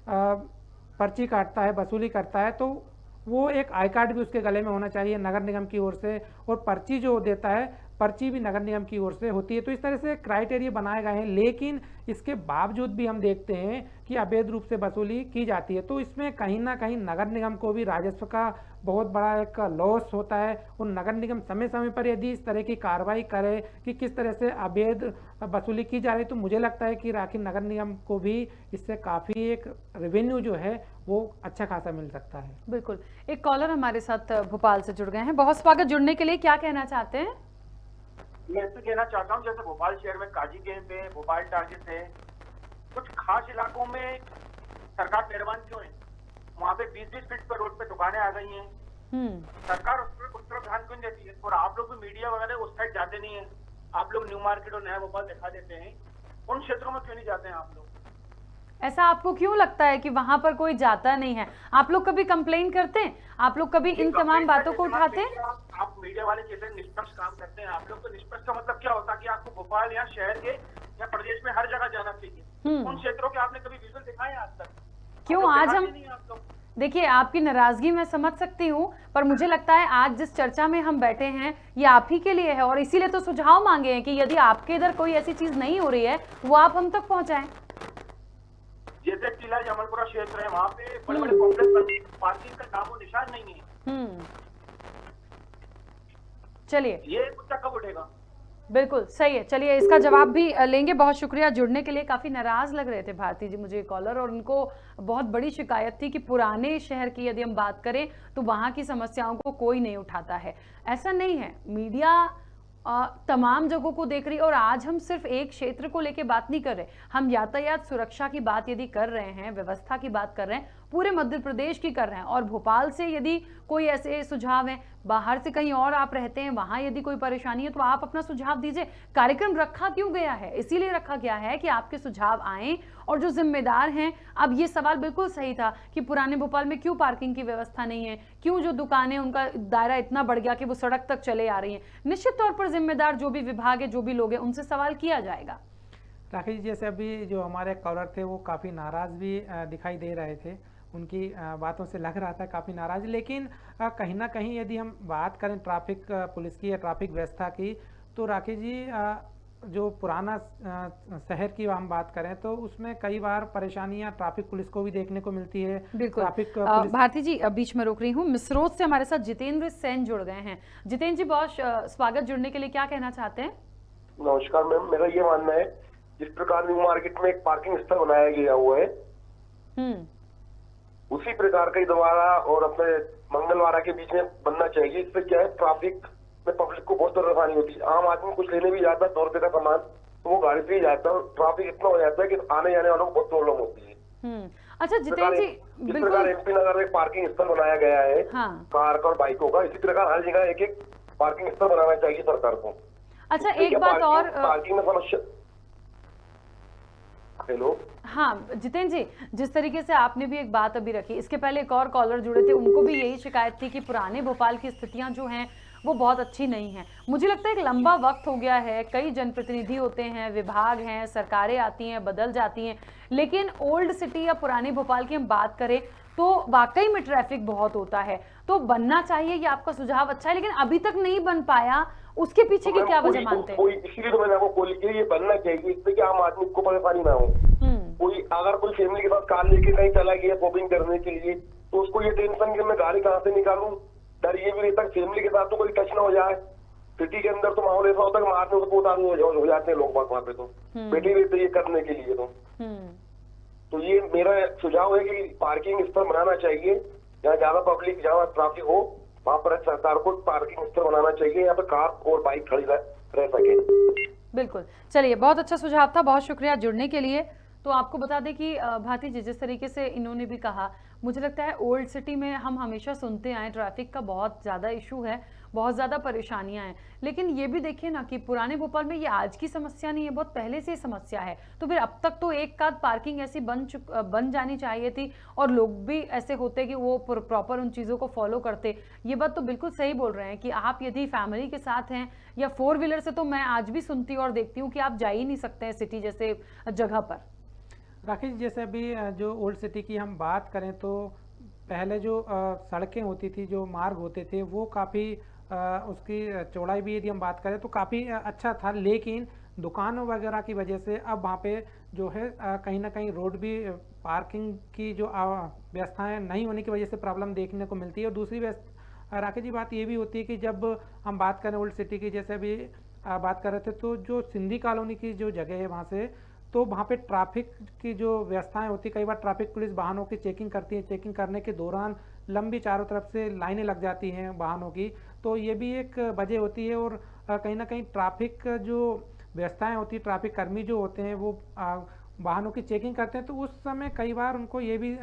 पर्ची काटता है, वसूली करता है, तो वो एक आई कार्ड भी उसके गले में होना चाहिए नगर निगम की ओर से, और पर्ची जो देता है पर्ची भी नगर निगम की ओर से होती है। तो इस तरह से क्राइटेरिया बनाए गए हैं। लेकिन इसके बावजूद भी हम देखते हैं कि अवैध रूप से वसूली की जाती है। तो इसमें कहीं ना कहीं नगर निगम को भी राजस्व का बहुत बड़ा एक लॉस होता है। और नगर निगम समय समय पर यदि इस तरह की कार्रवाई करे कि किस तरह से अवैध वसूली की जा रही, तो मुझे लगता है कि राखी नगर निगम को भी इससे काफ़ी एक रेवेन्यू जो है वो अच्छा खासा मिल सकता है। बिल्कुल। एक कॉलर हमारे साथ भोपाल से जुड़ गए हैं, बहुत स्वागत। जुड़ने के लिए क्या कहना चाहते हैं? मैं तो कहना चाहता हूँ जैसे भोपाल शहर में काजी गेम है, भोपाल टारगेट है, कुछ खास इलाकों में सरकार मेहरबान क्यों है? वहाँ पे 20-20 फीट पर रोड पे दुकानें आ गई हैं, सरकार उस तरफ ध्यान क्यों देती है? और आप लोग भी मीडिया वगैरह उस साइड जाते नहीं है, आप लोग न्यू मार्केट और नया भोपाल दिखा देते हैं, उन क्षेत्रों में क्यों नहीं जाते हैं आप लोग? ऐसा आपको क्यों लगता है कि वहां पर कोई जाता नहीं है? आप लोग कभी कंप्लेन करते हैं? आप लोग कभी इन तमाम बातों को उठाते हैं? आप मीडिया वाले कैसे निष्पक्ष काम करते हैं? आप लोग तो निष्पक्ष का मतलब क्या होता है कि आपको भोपाल या शहर के या प्रदेश में हर जगह जाना चाहिए। उन क्षेत्रों के आपने कभी विजुअल दिखाए हैं आज तक? क्यों आप लोग आज दिखाते हम नहीं हैं आप लोग। देखिए, आपकी नाराजगी मैं समझ सकती हूँ, पर मुझे लगता है आज जिस चर्चा में हम बैठे हैं ये आप ही के लिए है, और इसीलिए तो सुझाव मांगे हैं कि यदि आपके इधर कोई ऐसी चीज नहीं हो रही है वो आप हम तक पहुंचाएं। जैसे टीला जमलपुरा क्षेत्र है, वहाँ पे बड़े बड़े कॉम्प्लेक्स पार्किंग का नामो निशान नहीं है। चलिए, ये मुद्दा कब उठेगा? बिल्कुल सही है। चलिए, इसका जवाब भी लेंगे। बहुत शुक्रिया जुड़ने के लिए। काफी नाराज लग रहे थे भारती जी मुझे कॉलर, और उनको बहुत बड़ी शिकायत थी कि पुराने शहर की यदि हम बात करें तो वहां की समस्याओं को कोई नहीं उठाता है। ऐसा नहीं है, मीडिया तमाम जगहों को देख रही है। और आज हम सिर्फ एक क्षेत्र को लेके बात नहीं कर रहे, हम यातायात सुरक्षा की बात यदि कर रहे हैं, व्यवस्था की बात कर रहे हैं, पूरे मध्य प्रदेश की कर रहे हैं। और भोपाल से यदि कोई ऐसे सुझाव हैं, बाहर से कहीं और आप रहते हैं, वहां यदि कोई परेशानी है तो आप अपना सुझाव दीजिए। कार्यक्रम रखा क्यों गया है? इसीलिए रखा गया है कि आपके सुझाव आए, और जो जिम्मेदार हैं, अब ये सवाल बिल्कुल सही था कि पुराने भोपाल में क्यों पार्किंग की व्यवस्था नहीं है, क्यों जो दुकानें उनका दायरा इतना बढ़ गया कि वो सड़क तक चले आ रही हैं। निश्चित तौर पर जिम्मेदार जो भी विभाग है, जो भी लोग हैं, उनसे सवाल किया जाएगा। राकेश, जैसे अभी जो हमारे कॉलर थे वो काफ़ी नाराज़ भी दिखाई दे रहे थे, उनकी बातों से लग रहा था काफ़ी नाराज़। लेकिन कहीं ना कहीं यदि हम बात करें ट्रैफिक पुलिस की या ट्रैफिक व्यवस्था की, तो राकेश जी जो पुराना शहर की हम बात करें तो उसमें कई बार परेशानियां ट्रैफिक पुलिस को भी देखने को मिलती है। बिल्कुल। ट्रैफिक भारती जी, बीच में रोक रही हूँ। मिसरोद से हमारे साथ जितेंद्र सेन जुड़ गए हैं। जितेंद्र जी, बहुत स्वागत। जुड़ने के लिए क्या कहना चाहते हैं? नमस्कार मैम, मेरा ये मानना है जिस प्रकार न्यू मार्केट में एक पार्किंग स्थल बनाया गया हुआ है, उसी प्रकार का ही दोबारा और अपने मंगलवारा के बीच में बनना चाहिए। इससे क्या है, ट्रैफिक में पब्लिक को बहुत परेशानी होती है। आम आदमी कुछ लेने भी जाता है 100 रुपए का सामान, तो वो गाड़ी से ही जाता है, और ट्रैफिक इतना हो जाता है कि आने जाने वालों को बहुत प्रॉब्लम होती है। अच्छा जितेंद्र जी, जिस प्रकार एमपी नगर में पार्किंग स्थल बनाया गया है कार का और बाइकों का, इसी प्रकार हर जगह एक एक पार्किंग स्थल बनाना चाहिए सरकार को। अच्छा, एक बात और, पार्किंग में समस्या। हेलो, हाँ जितेंद्र जी, जिस तरीके से आपने भी एक बात अभी रखी, इसके पहले एक और कॉलर जुड़े थे, उनको भी यही शिकायत थी कि पुराने भोपाल की स्थितियां जो हैं वो बहुत अच्छी नहीं है। मुझे लगता है एक लंबा वक्त हो गया है, कई जनप्रतिनिधि होते हैं, विभाग हैं, सरकारें आती हैं, बदल जाती हैं, लेकिन ओल्ड सिटी या पुराने भोपाल की हम बात करें तो वाकई में ट्रैफिक बहुत होता है। तो बनना चाहिए, ये आपका सुझाव अच्छा है, लेकिन अभी तक नहीं बन पाया, उसके पीछे की क्या वजह मानते हैं? इसलिए तो मैंने आपको कॉल किया, ये बनना चाहिए, इससे कि आम आदमी को परेशानी ना हो। कोई अगर कोई फैमिली के साथ कार लेके कहीं चला गया शॉपिंग करने के लिए, तो उसको ये टेंशन कि मैं गाड़ी कहाँ से निकालूं, डर ये भी रहता है फैमिली के साथ तो कोई टच ना हो जाए। सिटी के अंदर तो माहौल ऐसा होता है कि मारने को उतारू हो जाते हैं लोग वहाँ पे, तो बैठे रहते ये करने के लिए। तो ये मेरा सुझाव है कि पार्किंग स्थल बनाना चाहिए, जहाँ ज्यादा पब्लिक, जहाँ ट्रैफिक हो, वहाँ पर सरकार को पार्किंग स्थल बनाना चाहिए, यहाँ पे कार और बाइक खड़ी रह सके। बिल्कुल, चलिए, बहुत अच्छा सुझाव था, बहुत शुक्रिया जुड़ने के लिए। तो आपको बता दें कि भारती जी, जिस तरीके से इन्होंने भी कहा, मुझे लगता है ओल्ड सिटी में हम हमेशा सुनते आए ट्रैफिक का बहुत ज़्यादा इशू है, बहुत ज़्यादा परेशानियां हैं, लेकिन ये भी देखिए ना कि पुराने भोपाल में ये आज की समस्या नहीं है, बहुत पहले से समस्या है। तो फिर अब तक तो एक आध पार्किंग ऐसी बन जानी चाहिए थी, और लोग भी ऐसे होते कि वो प्रॉपर उन चीज़ों को फॉलो करते। ये बात तो बिल्कुल सही बोल रहे हैं कि आप यदि फैमिली के साथ हैं या 4 व्हीलर से, तो मैं आज भी सुनती और देखती हूँ कि आप जा ही नहीं सकते हैं सिटी जैसे जगह पर। राकेश, जैसे अभी जो ओल्ड सिटी की हम बात करें तो पहले जो सड़कें होती थी, जो मार्ग होते थे, वो काफ़ी उसकी चौड़ाई भी यदि हम बात करें तो काफ़ी अच्छा था, लेकिन दुकानों वगैरह की वजह से अब वहाँ पे जो है कहीं ना कहीं रोड भी, पार्किंग की जो व्यवस्थाएं नहीं होने की वजह से प्रॉब्लम देखने को मिलती है। और दूसरी राकेश जी बात ये भी होती है कि जब हम बात करें ओल्ड सिटी की, जैसे अभी बात कर रहे थे, तो जो सिंधी कॉलोनी की जो जगह है वहाँ से, तो वहाँ पे ट्रैफिक की जो व्यवस्थाएं होती है, कई बार ट्रैफिक पुलिस वाहनों की चेकिंग करती है, चेकिंग करने के दौरान लंबी चारों तरफ से लाइनें लग जाती हैं वाहनों की, तो ये भी एक वजह होती है। और कहीं ना कहीं ट्रैफिक जो व्यवस्थाएं होती है, ट्रैफिक कर्मी जो होते हैं वो वाहनों की चेकिंग करते हैं, तो उस समय कई बार उनको ये भी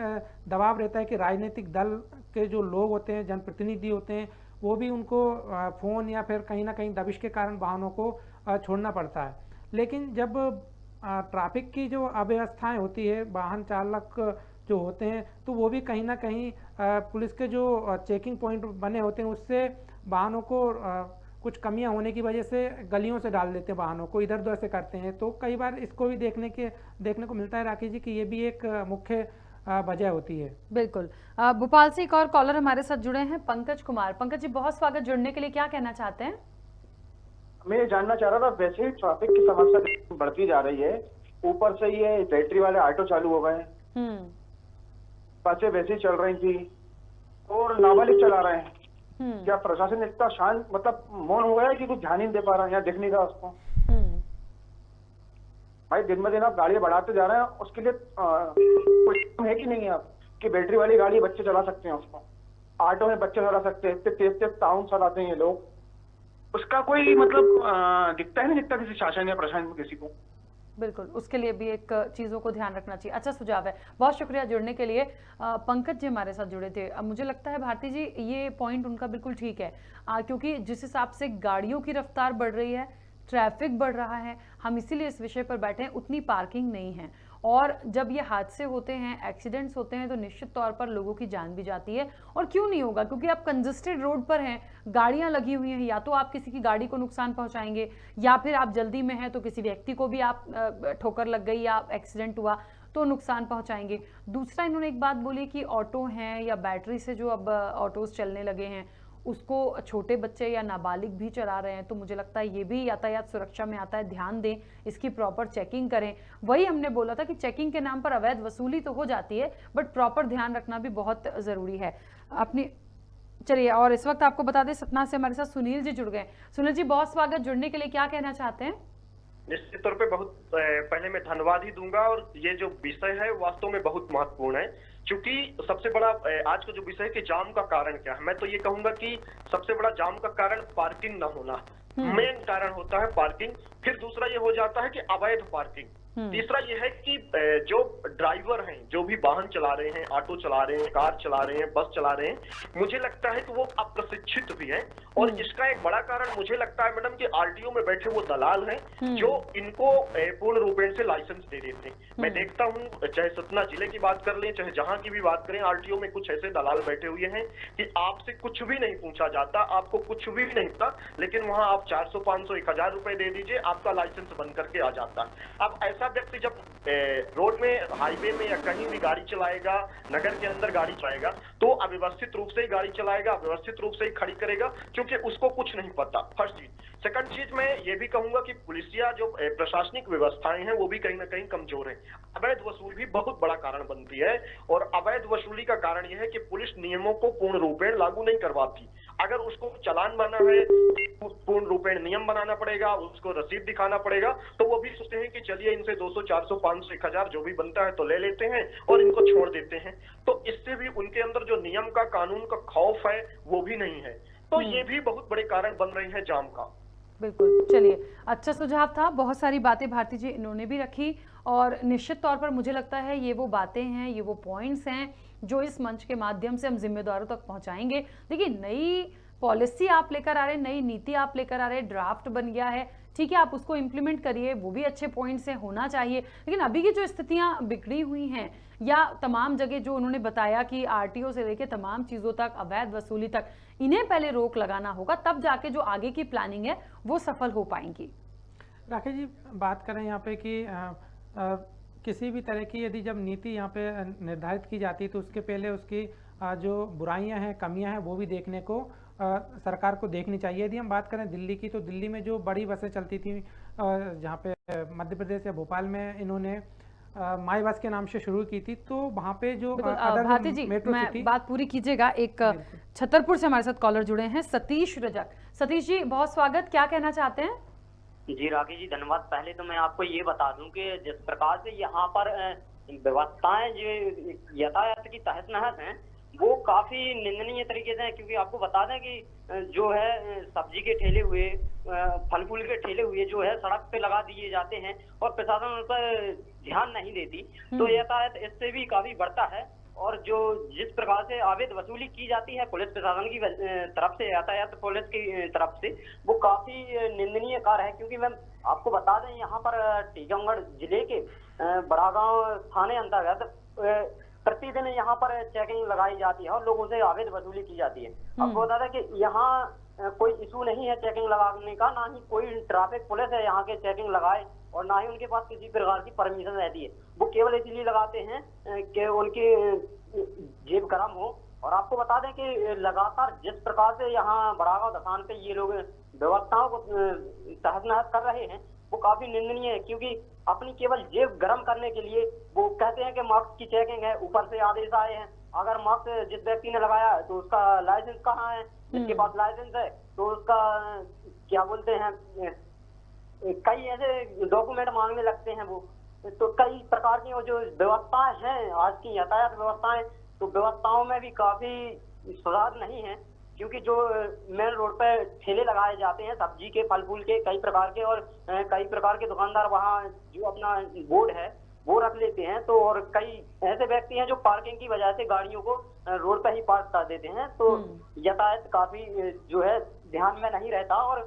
दबाव रहता है कि राजनीतिक दल के जो लोग होते हैं, जनप्रतिनिधि होते हैं, वो भी उनको फ़ोन या फिर कहीं ना कहीं दबिश के कारण वाहनों को छोड़ना पड़ता है। लेकिन जब ट्रैफिक की जो अव्यवस्थाएं होती है, वाहन चालक जो होते हैं, तो वो भी कहीं ना कहीं पुलिस के जो चेकिंग पॉइंट बने होते हैं, उससे वाहनों को कुछ कमियां होने की वजह से गलियों से डाल देते हैं वाहनों को, इधर उधर से करते हैं। तो कई बार इसको भी देखने को मिलता है राकेश जी कि ये भी एक मुख्य वजह होती है। बिल्कुल। भोपाल से एक और कॉलर हमारे साथ जुड़े हैं, पंकज कुमार। पंकज जी बहुत स्वागत, जुड़ने के लिए क्या कहना चाहते हैं? मैं ये जानना चाह रहा था, वैसे ही ट्रैफिक की समस्या बढ़ती जा रही है, ऊपर से ये बैटरी वाले ऑटो चालू हो गए हैं, बसें वैसे ही चल रही थी और नाबालिग चला रहे हैं। क्या प्रशासन इतना शांत मतलब मौन हो गया है कि कुछ ध्यान ही नहीं दे पा रहा है, यहाँ दिख नहीं रहा उसको? भाई दिन में दिन आप गाड़ियां बढ़ाते जा रहे हैं, उसके लिए कोई है कि नहीं आप कि बैटरी वाली गाड़ी बच्चे चला सकते हैं, उसको ऑटो में बच्चे चला सकते हैं, इतने तेज तेज टाउन चलाते हैं ये लोग, उसका कोई मतलब दिखता ही नहीं दिखता किसी शासन या प्रशासन में किसी को। बिल्कुल, उसके लिए भी एक चीज़ों को ध्यान रखना चाहिए। अच्छा सुझाव है, बहुत शुक्रिया जुड़ने के लिए। पंकज जी हमारे साथ जुड़े थे। मुझे लगता है भारती जी ये पॉइंट उनका बिल्कुल ठीक है, क्योंकि जिस हिसाब से गाड़ियों की रफ्तार बढ़ रही है, ट्रैफिक बढ़ रहा है, हम इसीलिए इस विषय पर बैठे हैं, उतनी पार्किंग नहीं है। और जब ये हादसे होते हैं, एक्सीडेंट्स होते हैं, तो निश्चित तौर पर लोगों की जान भी जाती है। और क्यों नहीं होगा, क्योंकि आप कंजस्टेड रोड पर हैं, गाड़ियां लगी हुई हैं, या तो आप किसी की गाड़ी को नुकसान पहुंचाएंगे, या फिर आप जल्दी में हैं तो किसी व्यक्ति को भी आप ठोकर लग गई या एक्सीडेंट हुआ तो नुकसान पहुंचाएंगे। दूसरा इन्होंने एक बात बोली कि ऑटो हैं या बैटरी से जो अब ऑटोज चलने लगे हैं उसको छोटे बच्चे या नाबालिग भी चला रहे हैं, तो मुझे लगता है ये भी यातायात सुरक्षा में आता है। ध्यान दें, इसकी प्रॉपर चेकिंग करें। वही हमने बोला था कि चेकिंग के नाम पर अवैध वसूली तो हो जाती है, बट प्रॉपर ध्यान रखना भी बहुत ज़रूरी है अपनी। चलिए, और इस वक्त आपको बता दें सतना से हमारे साथ सुनील जी जुड़ गए। सुनील जी बहुत स्वागत, जुड़ने के लिए क्या कहना चाहते हैं? निश्चित तौर पे बहुत पहले मैं धन्यवाद ही दूंगा, और ये जो विषय है वास्तव में बहुत महत्वपूर्ण है, क्योंकि सबसे बड़ा आज का जो विषय है कि जाम का कारण क्या है। मैं तो ये कहूंगा कि सबसे बड़ा जाम का कारण पार्किंग न होना, मेन कारण होता है पार्किंग। फिर दूसरा ये हो जाता है कि अवैध पार्किंग। तीसरा ये है कि जो ड्राइवर हैं, जो भी वाहन चला रहे हैं, ऑटो चला रहे हैं, कार चला रहे हैं, बस चला रहे हैं, मुझे लगता है कि वो अप्रशिक्षित भी हैं। और इसका एक बड़ा कारण मुझे लगता है मैडम कि आरटीओ में बैठे वो दलाल हैं जो इनको पूर्ण रूपेण से लाइसेंस दे देते हैं। मैं देखता हूँ, चाहे सतना जिले की बात कर लें, चाहे जहां की भी बात करें, आरटीओ में कुछ ऐसे दलाल बैठे हुए हैं कि आपसे कुछ भी नहीं पूछा जाता, आपको कुछ भी नहीं पता, लेकिन वहां आप 400, 500, 1000 रुपए दे दीजिए, आपका लाइसेंस बन करके आ जाता है। अब ऐसा व्यक्ति जब रोड में, हाईवे में या कहीं भी गाड़ी चलाएगा, नगर के अंदर गाड़ी चलाएगा, तो अव्यवस्थित रूप से ही गाड़ी चलाएगा, अव्यवस्थित रूप से ही खड़ी करेगा, क्योंकि उसको कुछ नहीं पता। फर्स्ट चीज। सेकंड चीज, मैं ये भी कहूंगा कि पुलिसिया जो प्रशासनिक व्यवस्थाएं हैं वो भी कहीं ना कहीं कमजोर है। अवैध वसूली भी बहुत बड़ा कारण बनती है, और अवैध वसूली का कारण यह है कि पुलिस नियमों को पूर्ण रूपेण लागू नहीं करवाती। अगर उसको चालान बना है, पूर्ण रूपेण नियम बनाना पड़ेगा, उसको रसीद दिखाना पड़ेगा, तो वो भी सोचते हैं कि चलिए इनसे 200, 400, 500, 1000 जो भी बनता है तो ले लेते हैं और इनको छोड़ देते हैं। तो इससे भी उनके अंदर जो नियम का, कानून का खौफ है वो भी नहीं है। तो ये भी बहुत बड़े कारण बन रहे हैं जाम का। बिल्कुल, चलिए, अच्छा सुझाव था। बहुत सारी बातें भारती जी इन्होंने भी रखी, और निश्चित तौर पर मुझे लगता है ये वो बातें हैं, ये वो पॉइंट्स हैं जो इस मंच के माध्यम से हम जिम्मेदारों तक पहुंचाएंगे। देखिए, नई पॉलिसी आप लेकर आ रहे हैं, नई नीति आप लेकर आ रहे हैं, ड्राफ्ट बन गया है, ठीक है, आप उसको इम्प्लीमेंट करिए, वो भी अच्छे पॉइंट से होना चाहिए। लेकिन अभी की जो स्थितियां बिगड़ी हुई हैं, या तमाम जगह जो उन्होंने बताया कि आरटीओ से लेके तमाम चीज़ों तक, अवैध वसूली तक, इन्हें पहले रोक लगाना होगा, तब जाके जो आगे की प्लानिंग है वो सफल हो पाएंगी। राकेश जी, बात करें यहाँ पे कि किसी भी तरह की यदि जब नीति यहाँ पे निर्धारित की जाती है तो उसके पहले उसकी जो बुराइयां हैं, कमियां हैं, वो भी देखने को सरकार को देखनी चाहिए। यदि हम बात करें दिल्ली की, तो दिल्ली में जो बड़ी बसें चलती थी, जहाँ पे मध्य प्रदेश या भोपाल में इन्होंने माई बस के नाम से शुरू की थी, तो वहाँ पे जो भारती जी, मैं बात पूरी कीजिएगा। एक छतरपुर से हमारे साथ कॉलर जुड़े हैं, सतीश रजक। सतीश जी बहुत स्वागत, क्या कहना चाहते हैं? जी राकेश जी धन्यवाद। पहले तो मैं आपको ये बता दूं कि जिस प्रकार से यहाँ पर व्यवस्थाएं जो यातायात की तहस नहस हैं वो काफी निंदनीय तरीके से है, क्योंकि आपको बता दें कि जो है सब्जी के ठेले हुए, फल फूल के ठेले हुए जो है सड़क पे लगा दिए जाते हैं और प्रशासन उन पर ध्यान नहीं देती, तो यातायात इससे भी काफी बढ़ता है। और जो जिस प्रकार से अवैध वसूली की जाती है पुलिस प्रशासन की तरफ से, यातायात पुलिस की तरफ से, वो काफी निंदनीय कार्य है। क्योंकि मैम आपको बता दें यहाँ पर टीकमगढ़ जिले के बड़ागांव थाने अंतर्गत प्रतिदिन यहाँ पर चेकिंग लगाई जाती है और लोगों से अवैध वसूली की जाती है। आपको बता दें कि यहाँ कोई इशू नहीं है चेकिंग लगाने का, ना ही कोई ट्रैफिक पुलिस है यहाँ के चेकिंग लगाए, और ना ही उनके पास किसी प्रकार की परमिशन रहती है। वो केवल इसलिए लगाते हैं कि उनकी जेब गर्म हो। और आपको बता दें कि लगातार जिस प्रकार से यहाँ बड़ागांव धसान पे ये लोग व्यवस्थाओं को तहस नहस कर रहे हैं वो काफी निंदनीय है, क्योंकि अपनी केवल जेब गर्म करने के लिए वो कहते हैं कि मास्क की चेकिंग है, ऊपर से आदेश आए हैं। अगर मास्क जिस व्यक्ति ने लगाया है तो उसका लाइसेंस कहाँ है, जिसके पास लाइसेंस है तो उसका क्या बोलते हैं, कई ऐसे डॉक्यूमेंट मांगने लगते हैं वो। तो कई प्रकार की वो जो व्यवस्थाएं हैं आज की यातायात व्यवस्थाएं, तो व्यवस्थाओं में भी काफी सुधार नहीं है, क्योंकि जो मेन रोड पर ठेले लगाए जाते हैं सब्जी के, फल फूल के, कई प्रकार के, और कई प्रकार के दुकानदार वहाँ जो अपना बोर्ड है वो रख लेते हैं। तो और कई ऐसे व्यक्ति हैं जो पार्किंग की वजह से गाड़ियों को रोड पर ही पार्क कर देते हैं। तो यातायात काफी जो है ध्यान में नहीं रहता, और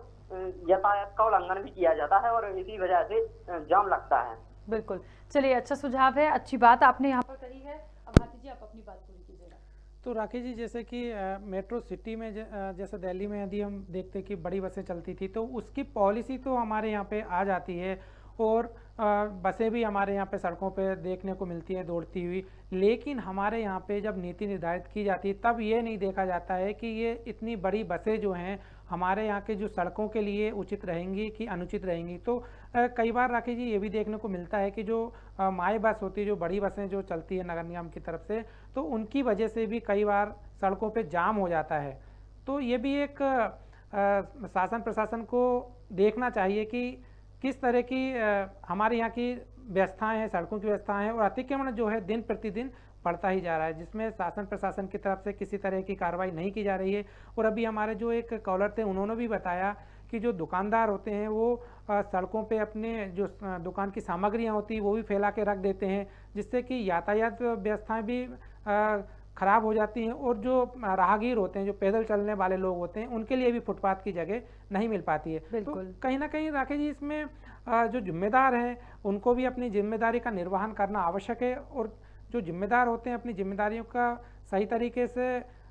यातायात का उल्लंघन भी किया जाता है, और इसी वजह से जाम लगता है। बिल्कुल, चलिए, अच्छा सुझाव है, अच्छी बात आपने यहाँ पर कही है। अब भारती जी आप अपनी बात पूरी कीजिएगा। तो राकेश जी, जैसे कि मेट्रो सिटी में जैसे दिल्ली में यदि हम देखते कि बड़ी बसें चलती थी तो उसकी पॉलिसी तो हमारे यहाँ पे आ जाती है, और बसें भी हमारे यहाँ पे सड़कों पे देखने को मिलती हैं दौड़ती हुई, लेकिन हमारे यहाँ पे जब नीति निर्धारित की जाती है तब ये नहीं देखा जाता है कि ये इतनी बड़ी बसें जो हैं हमारे यहाँ के जो सड़कों के लिए उचित रहेंगी कि अनुचित रहेंगी। तो कई बार राकेश जी ये भी देखने को मिलता है कि जो माई बस होती है, जो बड़ी बसें जो चलती है नगर निगम की तरफ से, तो उनकी वजह से भी कई बार सड़कों पे जाम हो जाता है। तो ये भी एक शासन प्रशासन को देखना चाहिए कि किस तरह की हमारे यहाँ की व्यवस्थाएं हैं, सड़कों की व्यवस्थाएं हैं, और अतिक्रमण जो है दिन प्रतिदिन बढ़ता ही जा रहा है, जिसमें शासन प्रशासन की तरफ से किसी तरह की कार्रवाई नहीं की जा रही है। और अभी हमारे जो एक कॉलर थे उन्होंने भी बताया कि जो दुकानदार होते हैं वो सड़कों पे अपने जो दुकान की सामग्रियां होती हैं वो भी फैला के रख देते हैं, जिससे कि यातायात व्यवस्थाएं भी ख़राब हो जाती हैं, और जो राहगीर होते हैं, जो पैदल चलने वाले लोग होते हैं, उनके लिए भी फुटपाथ की जगह नहीं मिल पाती है। तो कहीं ना कहीं राकेश जी इसमें जो जिम्मेदार हैं उनको भी अपनी जिम्मेदारी का निर्वहन करना आवश्यक है, और जो जिम्मेदार होते हैं अपनी जिम्मेदारियों का सही तरीके से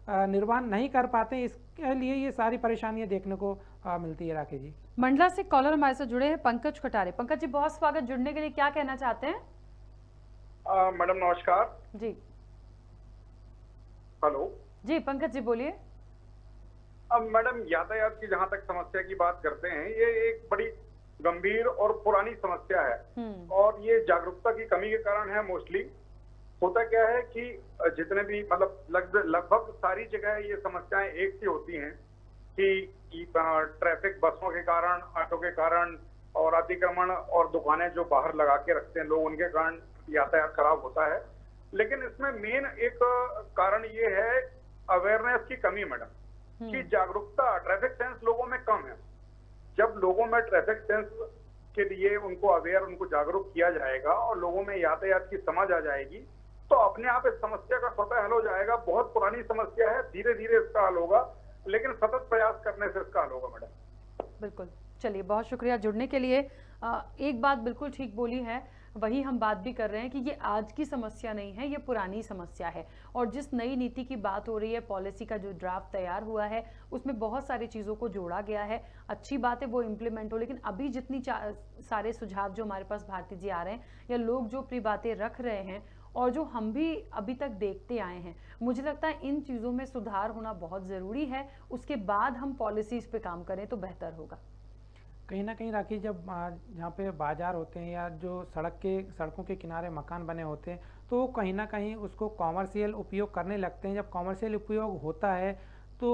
निर्वहन नहीं कर पाते, इसके लिए ये सारी परेशानियां देखने को मिलती है। राकेश जी, मंडला से कॉलर हमारे साथ जुड़े हैं पंकज कटारे। पंकज जी बहुत स्वागत, जुड़ने के लिए क्या कहना चाहते हैं? मैडम नमस्कार जी। हेलो जी पंकज जी बोलिए। अब मैडम यातायात की जहां तक समस्या की बात करते हैं, ये एक बड़ी गंभीर और पुरानी समस्या है, और ये जागरूकता की कमी के कारण है। मोस्टली होता क्या है कि जितने भी मतलब लगभग सारी जगह ये समस्याएं एक सी होती हैं कि ट्रैफिक बसों के कारण, ऑटो के कारण, और अतिक्रमण और दुकानें जो बाहर लगा के रखते हैं लोग, उनके कारण यातायात खराब होता है। लेकिन इसमें मेन एक कारण ये है अवेयरनेस की कमी मैडम, कि जागरूकता, ट्रैफिक सेंस लोगों में कम है। जब लोगों में ट्रैफिक सेंस के लिए उनको अवेयर, उनको जागरूक किया जाएगा और लोगों में यातायात की समझ आ जाएगी तो अपने आप इस समस्या का स्वतः हल हो जाएगा। बहुत पुरानी समस्या है, धीरे धीरे इसका हल होगा, लेकिन सतत प्रयास करने से इसका हल होगा मैडम। बिल्कुल, चलिए बहुत शुक्रिया जुड़ने के लिए। एक बात बिल्कुल ठीक बोली है, वही हम बात भी कर रहे हैं कि ये आज की समस्या नहीं है, ये पुरानी समस्या है। और जिस नई नीति की बात हो रही है, पॉलिसी का जो ड्राफ्ट तैयार हुआ है उसमें बहुत सारी चीज़ों को जोड़ा गया है। अच्छी बात है वो इम्प्लीमेंट हो, लेकिन अभी जितनी सारे सुझाव जो हमारे पास भारती जी आ रहे हैं या लोग जो अपनी बातें रख रहे हैं और जो हम भी अभी तक देखते आए हैं, मुझे लगता है इन चीज़ों में सुधार होना बहुत ज़रूरी है। उसके बाद हम पॉलिसीज़ पे काम करें तो बेहतर होगा। कहीं ना कहीं राखी, जब जहाँ पे बाजार होते हैं या जो सड़कों के किनारे मकान बने होते हैं तो कहीं ना कहीं उसको कॉमर्शियल उपयोग करने लगते हैं। जब कॉमर्शियल उपयोग होता है तो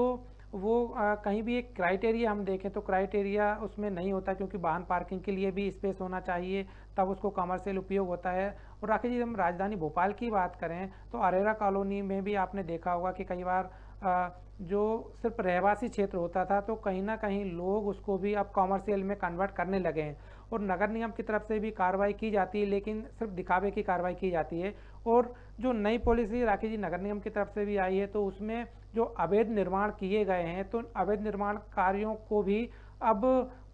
वो कहीं भी एक क्राइटेरिया हम देखें तो क्राइटेरिया उसमें नहीं होता, क्योंकि वाहन पार्किंग के लिए भी स्पेस होना चाहिए, तब उसको कॉमर्शियल उपयोग होता है। और राकेश जी, हम राजधानी भोपाल की बात करें तो अरेरा कॉलोनी में भी आपने देखा होगा कि कई बार जो सिर्फ रहवासी क्षेत्र होता था तो कहीं ना कहीं लोग उसको भी अब कॉमर्शियल में कन्वर्ट करने लगे हैं, और नगर निगम की तरफ से भी कार्रवाई की जाती है, लेकिन सिर्फ दिखावे की कार्रवाई की जाती है। और जो नई पॉलिसी राकेश जी नगर निगम की तरफ से भी आई है तो उसमें जो अवैध निर्माण किए गए हैं तो अवैध निर्माण कार्यों को भी अब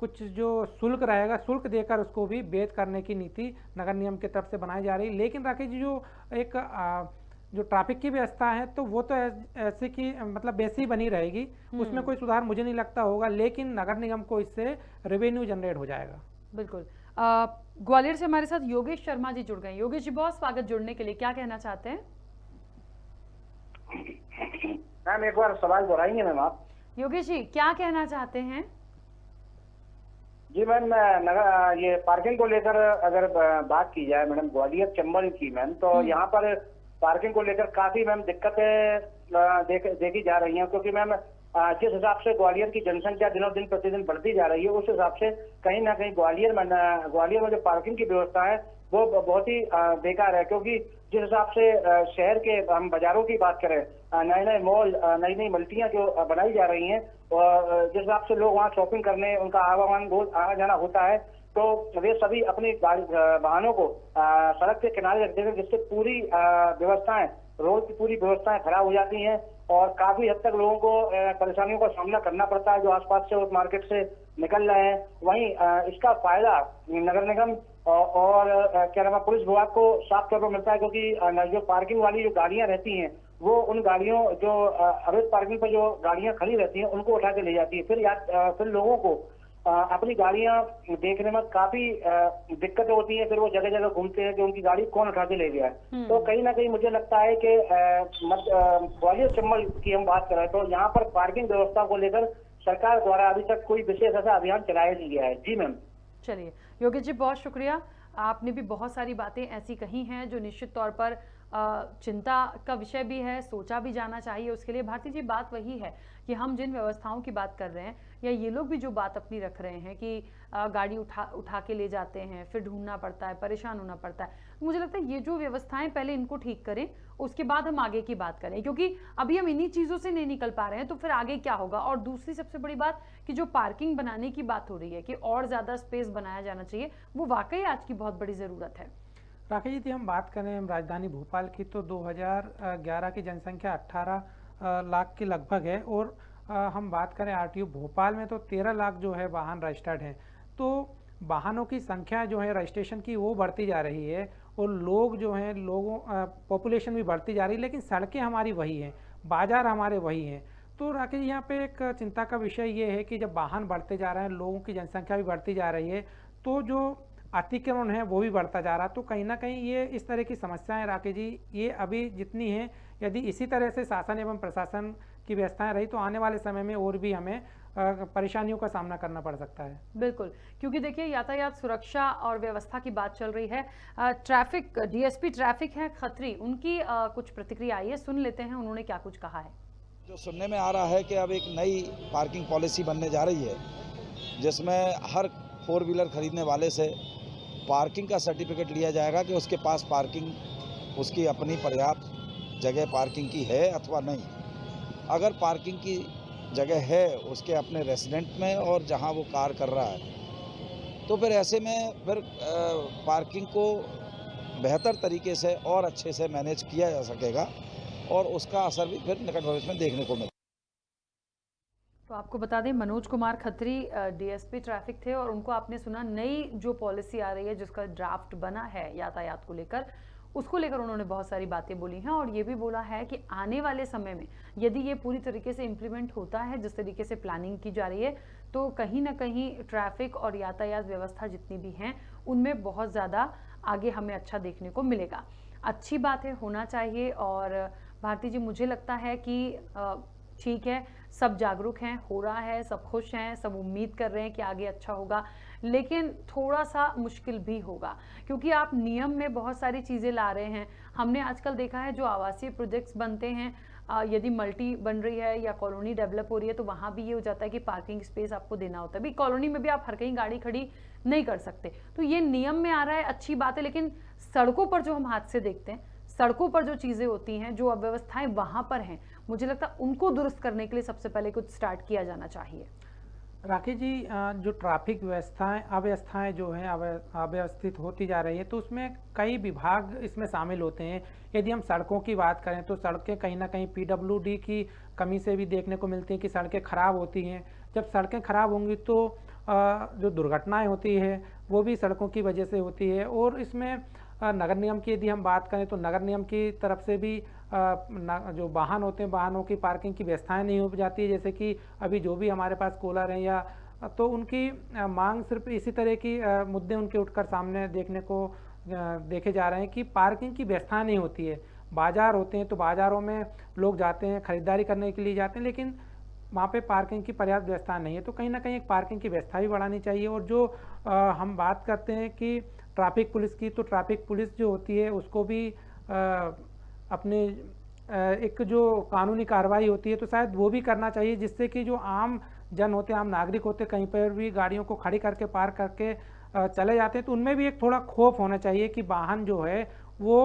कुछ जो शुल्क रहेगा, शुल्क देकर उसको भी वैध करने की नीति नगर निगम की तरफ से बनाई जा रही है। लेकिन राकेश जी, जो एक जो ट्रैफिक की व्यवस्था है तो वो तो ऐसे की मतलब वैसी बनी रहेगी, उसमें कोई सुधार मुझे नहीं लगता होगा, लेकिन नगर निगम को इससे रेवेन्यू जनरेट हो जाएगा। बिल्कुल। ग्वालियर से हमारे साथ योगेश शर्मा जी जुड़ गए। योगेश जी, बहुत स्वागत जुड़ने के लिए, क्या कहना चाहते हैं? मैम एक बार सवाल दोहराएंगे मैम आप? योगेश जी, क्या कहना चाहते हैं? जी मैम, ये पार्किंग को लेकर अगर बात की जाए मैडम, ग्वालियर चंबल की मैम, तो यहाँ पर पार्किंग को लेकर काफी मैम दिक्कतें देखी जा रही हैं, क्योंकि मैम जिस हिसाब से ग्वालियर की जनसंख्या दिनों दिन प्रतिदिन बढ़ती जा रही है, उस हिसाब से कहीं ना कहीं ग्वालियर में जो पार्किंग की व्यवस्था है वो बहुत ही बेकार है। क्योंकि जिस हिसाब से शहर के हम बाजारों की बात करें, नए नए मॉल, नई नई मल्टियां जो बनाई जा रही हैं, और जिस हिसाब से लोग वहाँ शॉपिंग करने, उनका आवागमन रोज आना जाना होता है, तो वे सभी अपनी वाहनों को सड़क के किनारे रख देते हैं, जिससे पूरी व्यवस्थाएं, रोड की पूरी व्यवस्थाएं खराब हो जाती हैं और काफी हद तक लोगों को परेशानियों का सामना करना पड़ता है जो आसपास से उस मार्केट से निकल रहे हैं। वहीं इसका फायदा नगर निगम और क्या नाम है पुलिस विभाग को साफ तौर पर मिलता है, क्योंकि जो पार्किंग वाली जो गाड़ियां रहती हैं वो उन गाड़ियों जो अवैध पार्किंग पर जो गाड़ियां खड़ी रहती हैं उनको उठा के ले जाती है। फिर लोगों को अपनी गाड़ियां देखने में काफी दिक्कतें होती हैं, फिर वो जगह जगह घूमते हैं कि उनकी गाड़ी कौन उठा के ले गया है। तो कहीं ना कहीं मुझे लगता है कि ग्वालियर चंबल की हम बात करें तो यहाँ पर पार्किंग व्यवस्था को लेकर सरकार द्वारा अभी तक कोई विशेष ऐसा अभियान चलाया नहीं गया है। जी मैम। चलिए योगेश जी, बहुत शुक्रिया। आपने भी बहुत सारी बातें ऐसी कही हैं जो निश्चित तौर पर चिंता का विषय भी है, सोचा भी जाना चाहिए। उसके लिए भारती जी, बात वही है कि हम जिन व्यवस्थाओं की बात कर रहे हैं, या ये लोग भी जो बात अपनी रख रहे हैं कि गाड़ी उठा के ले जाते हैं, फिर ढूंढना पड़ता है, परेशान होना पड़ता है, मुझे लगता है ये जो व्यवस्थाएं पहले इनको ठीक करें, उसके बाद हम आगे की बात करें, क्योंकि अभी हम इन्हीं चीज़ों से नहीं निकल पा रहे हैं तो फिर आगे क्या होगा। और दूसरी सबसे बड़ी बात कि जो पार्किंग बनाने की बात हो रही है कि और ज़्यादा स्पेस बनाया जाना चाहिए, वो वाकई आज की बहुत बड़ी ज़रूरत है। राकेश जी, हम बात करें राजधानी भोपाल की तो 2011 की जनसंख्या 18 लाख के लगभग है, और हम बात करें आरटीओ भोपाल में तो 13 लाख जो है वाहन रजिस्टर्ड हैं। तो वाहनों की संख्या जो है रजिस्ट्रेशन की वो बढ़ती जा रही है, और लोग जो हैं पॉपुलेशन भी बढ़ती जा रही है, लेकिन सड़कें हमारी वही हैं, बाजार हमारे वही हैं। तो राकेश, यहाँ पे एक चिंता का विषय ये है कि जब वाहन बढ़ते जा रहे हैं, लोगों की जनसंख्या भी बढ़ती जा रही है, तो जो अतिक्रमण है वो भी बढ़ता जा रहा है। तो कहीं ना कहीं ये इस तरह की समस्याएं राकेश जी, ये अभी जितनी हैं, यदि इसी तरह से शासन एवं प्रशासन की व्यवस्थाएं रही तो आने वाले समय में और भी हमें परेशानियों का सामना करना पड़ सकता है। बिल्कुल, क्योंकि देखिए यातायात सुरक्षा और व्यवस्था की बात चल रही है। ट्रैफिक डीएसपी ट्रैफिक है खत्री, उनकी कुछ प्रतिक्रिया आई है, सुन लेते हैं उन्होंने क्या कुछ कहा है। जो सुनने में आ रहा है कि अब एक नई पार्किंग पॉलिसी बनने जा रही है, जिसमें हर 4 व्हीलर खरीदने वाले से पार्किंग का सर्टिफिकेट लिया जाएगा कि उसके पास पार्किंग, उसकी अपनी पर्याप्त जगह पार्किंग की है अथवा नहीं। अगर पार्किंग की जगह है उसके अपने रेसिडेंट में और जहां वो कार कर रहा है, तो फिर ऐसे में फिर पार्किंग को बेहतर तरीके से और अच्छे से मैनेज किया जा सकेगा और उसका असर भी फिर निकट भविष्य में देखने को मिलेगा। तो आपको बता दें, मनोज कुमार खत्री डीएसपी ट्रैफिक थे, और उनको आपने सुना नई जो पॉलिसी आ रही है जिसका ड्राफ्ट बना है यातायात को लेकर, उसको लेकर उन्होंने बहुत सारी बातें बोली हैं। और ये भी बोला है कि आने वाले समय में यदि ये पूरी तरीके से इम्प्लीमेंट होता है जिस तरीके से प्लानिंग की जा रही है, तो कहीं ना कहीं ट्रैफिक और यातायात व्यवस्था जितनी भी हैं उनमें बहुत ज़्यादा आगे हमें अच्छा देखने को मिलेगा। अच्छी बात है, होना चाहिए। और भारती जी, मुझे लगता है कि ठीक है, सब जागरूक हैं, हो रहा है, सब खुश हैं, सब उम्मीद कर रहे हैं कि आगे अच्छा होगा, लेकिन थोड़ा सा मुश्किल भी होगा, क्योंकि आप नियम में बहुत सारी चीज़ें ला रहे हैं। हमने आजकल देखा है जो आवासीय प्रोजेक्ट्स बनते हैं, यदि मल्टी बन रही है या कॉलोनी डेवलप हो रही है, तो वहाँ भी ये हो जाता है कि पार्किंग स्पेस आपको देना होता है। भी कॉलोनी में भी आप हर कहीं गाड़ी खड़ी नहीं कर सकते, तो ये नियम में आ रहा है, अच्छी बात है। लेकिन सड़कों पर जो हम हादसे देखते हैं, सड़कों पर जो चीज़ें होती हैं, जो अव्यवस्थाएं वहाँ पर हैं, मुझे लगता है उनको दुरुस्त करने के लिए सबसे पहले कुछ स्टार्ट किया जाना चाहिए। राकेश जी, जो ट्रैफिक अव्यवस्थाएं जो हैं अव्यवस्थित होती जा रही है, तो उसमें कई विभाग इसमें शामिल होते हैं। यदि हम सड़कों की बात करें तो सड़कें कहीं ना कहीं पीडब्ल्यूडी की कमी से भी देखने को मिलती हैं कि सड़कें खराब होती हैं। जब सड़कें खराब होंगी तो जो दुर्घटनाएं होती है वो भी सड़कों की वजह से होती है। और इसमें नगर निगम की यदि हम बात करें तो नगर निगम की तरफ से भी जो वाहन होते हैं वाहनों की पार्किंग की व्यवस्थाएं नहीं हो जाती है। जैसे कि अभी जो भी हमारे पास कूलर हैं या तो उनकी मांग सिर्फ इसी तरह की मुद्दे उनके उठकर सामने देखे जा रहे हैं कि पार्किंग की व्यवस्था नहीं होती है। बाज़ार होते हैं तो बाज़ारों में लोग जाते हैं, खरीदारी करने के लिए जाते हैं, लेकिन वहाँ पे पार्किंग की पर्याप्त व्यवस्था नहीं है। तो कहीं ना कहीं एक पार्किंग की व्यवस्था भी बढ़ानी चाहिए। और जो हम बात करते हैं कि ट्रैफिक पुलिस की, तो ट्रैफिक पुलिस जो होती है उसको भी अपने एक जो कानूनी कार्रवाई होती है तो शायद वो भी करना चाहिए, जिससे कि जो आम जन होते हैं, आम नागरिक होते हैं, कहीं पर भी गाड़ियों को खड़ी करके पार्क करके चले जाते हैं, तो उनमें भी एक थोड़ा खौफ होना चाहिए कि वाहन जो है वो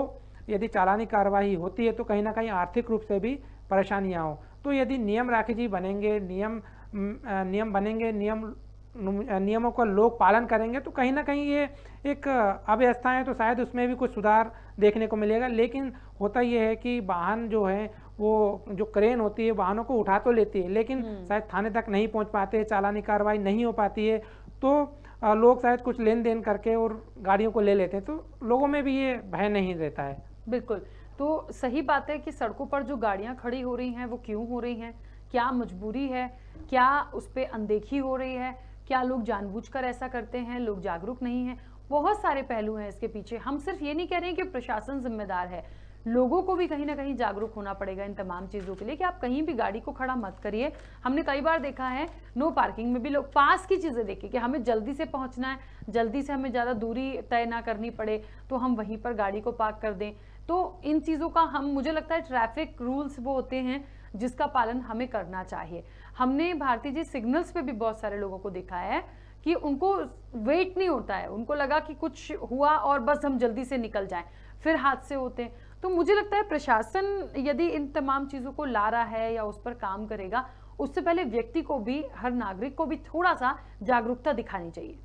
यदि चालानी कार्रवाई होती है तो कहीं ना कहीं आर्थिक रूप से भी परेशानियां हो। तो यदि नियम राखी जी बनेंगे, नियम बनेंगे, नियमों का लोग पालन करेंगे तो कहीं ना कहीं ये एक अव्यवस्था है तो शायद उसमें भी कुछ सुधार देखने को मिलेगा। लेकिन होता ये है कि वाहन जो है वो जो क्रेन होती है वाहनों को उठा तो लेती है, लेकिन शायद थाने तक नहीं पहुंच पाते, चालानी कार्रवाई नहीं हो पाती है, तो लोग शायद कुछ लेन देन करके और गाड़ियों को ले लेते हैं, तो लोगों में भी ये भय नहीं रहता है। बिल्कुल, तो सही बात है कि सड़कों पर जो गाड़ियां खड़ी हो रही हैं वो क्यों हो रही हैं, क्या मजबूरी है, क्या उस पर अनदेखी हो रही है, क्या लोग जानबूझकर ऐसा करते हैं, लोग जागरूक नहीं हैं, बहुत सारे पहलू हैं इसके पीछे। हम सिर्फ ये नहीं कह रहे हैं कि प्रशासन जिम्मेदार है, लोगों को भी कहीं ना कहीं जागरूक होना पड़ेगा इन तमाम चीज़ों के लिए कि आप कहीं भी गाड़ी को खड़ा मत करिए। हमने कई बार देखा है नो पार्किंग में भी लोग पास की चीज़ें देखें कि हमें जल्दी से पहुंचना है, जल्दी से हमें ज़्यादा दूरी तय ना करनी पड़े तो हम वहीं पर गाड़ी को पार्क कर दें। तो इन चीज़ों का मुझे लगता है ट्रैफिक रूल्स वो होते हैं जिसका पालन हमें करना चाहिए। हमने भारती जी सिग्नल्स पे भी बहुत सारे लोगों को देखा है कि उनको वेट नहीं होता है, उनको लगा कि कुछ हुआ और बस हम जल्दी से निकल जाएं, फिर हादसे होते हैं। तो मुझे लगता है प्रशासन यदि इन तमाम चीज़ों को ला रहा है या उस पर काम करेगा, उससे पहले व्यक्ति को भी, हर नागरिक को भी थोड़ा सा जागरूकता दिखानी चाहिए।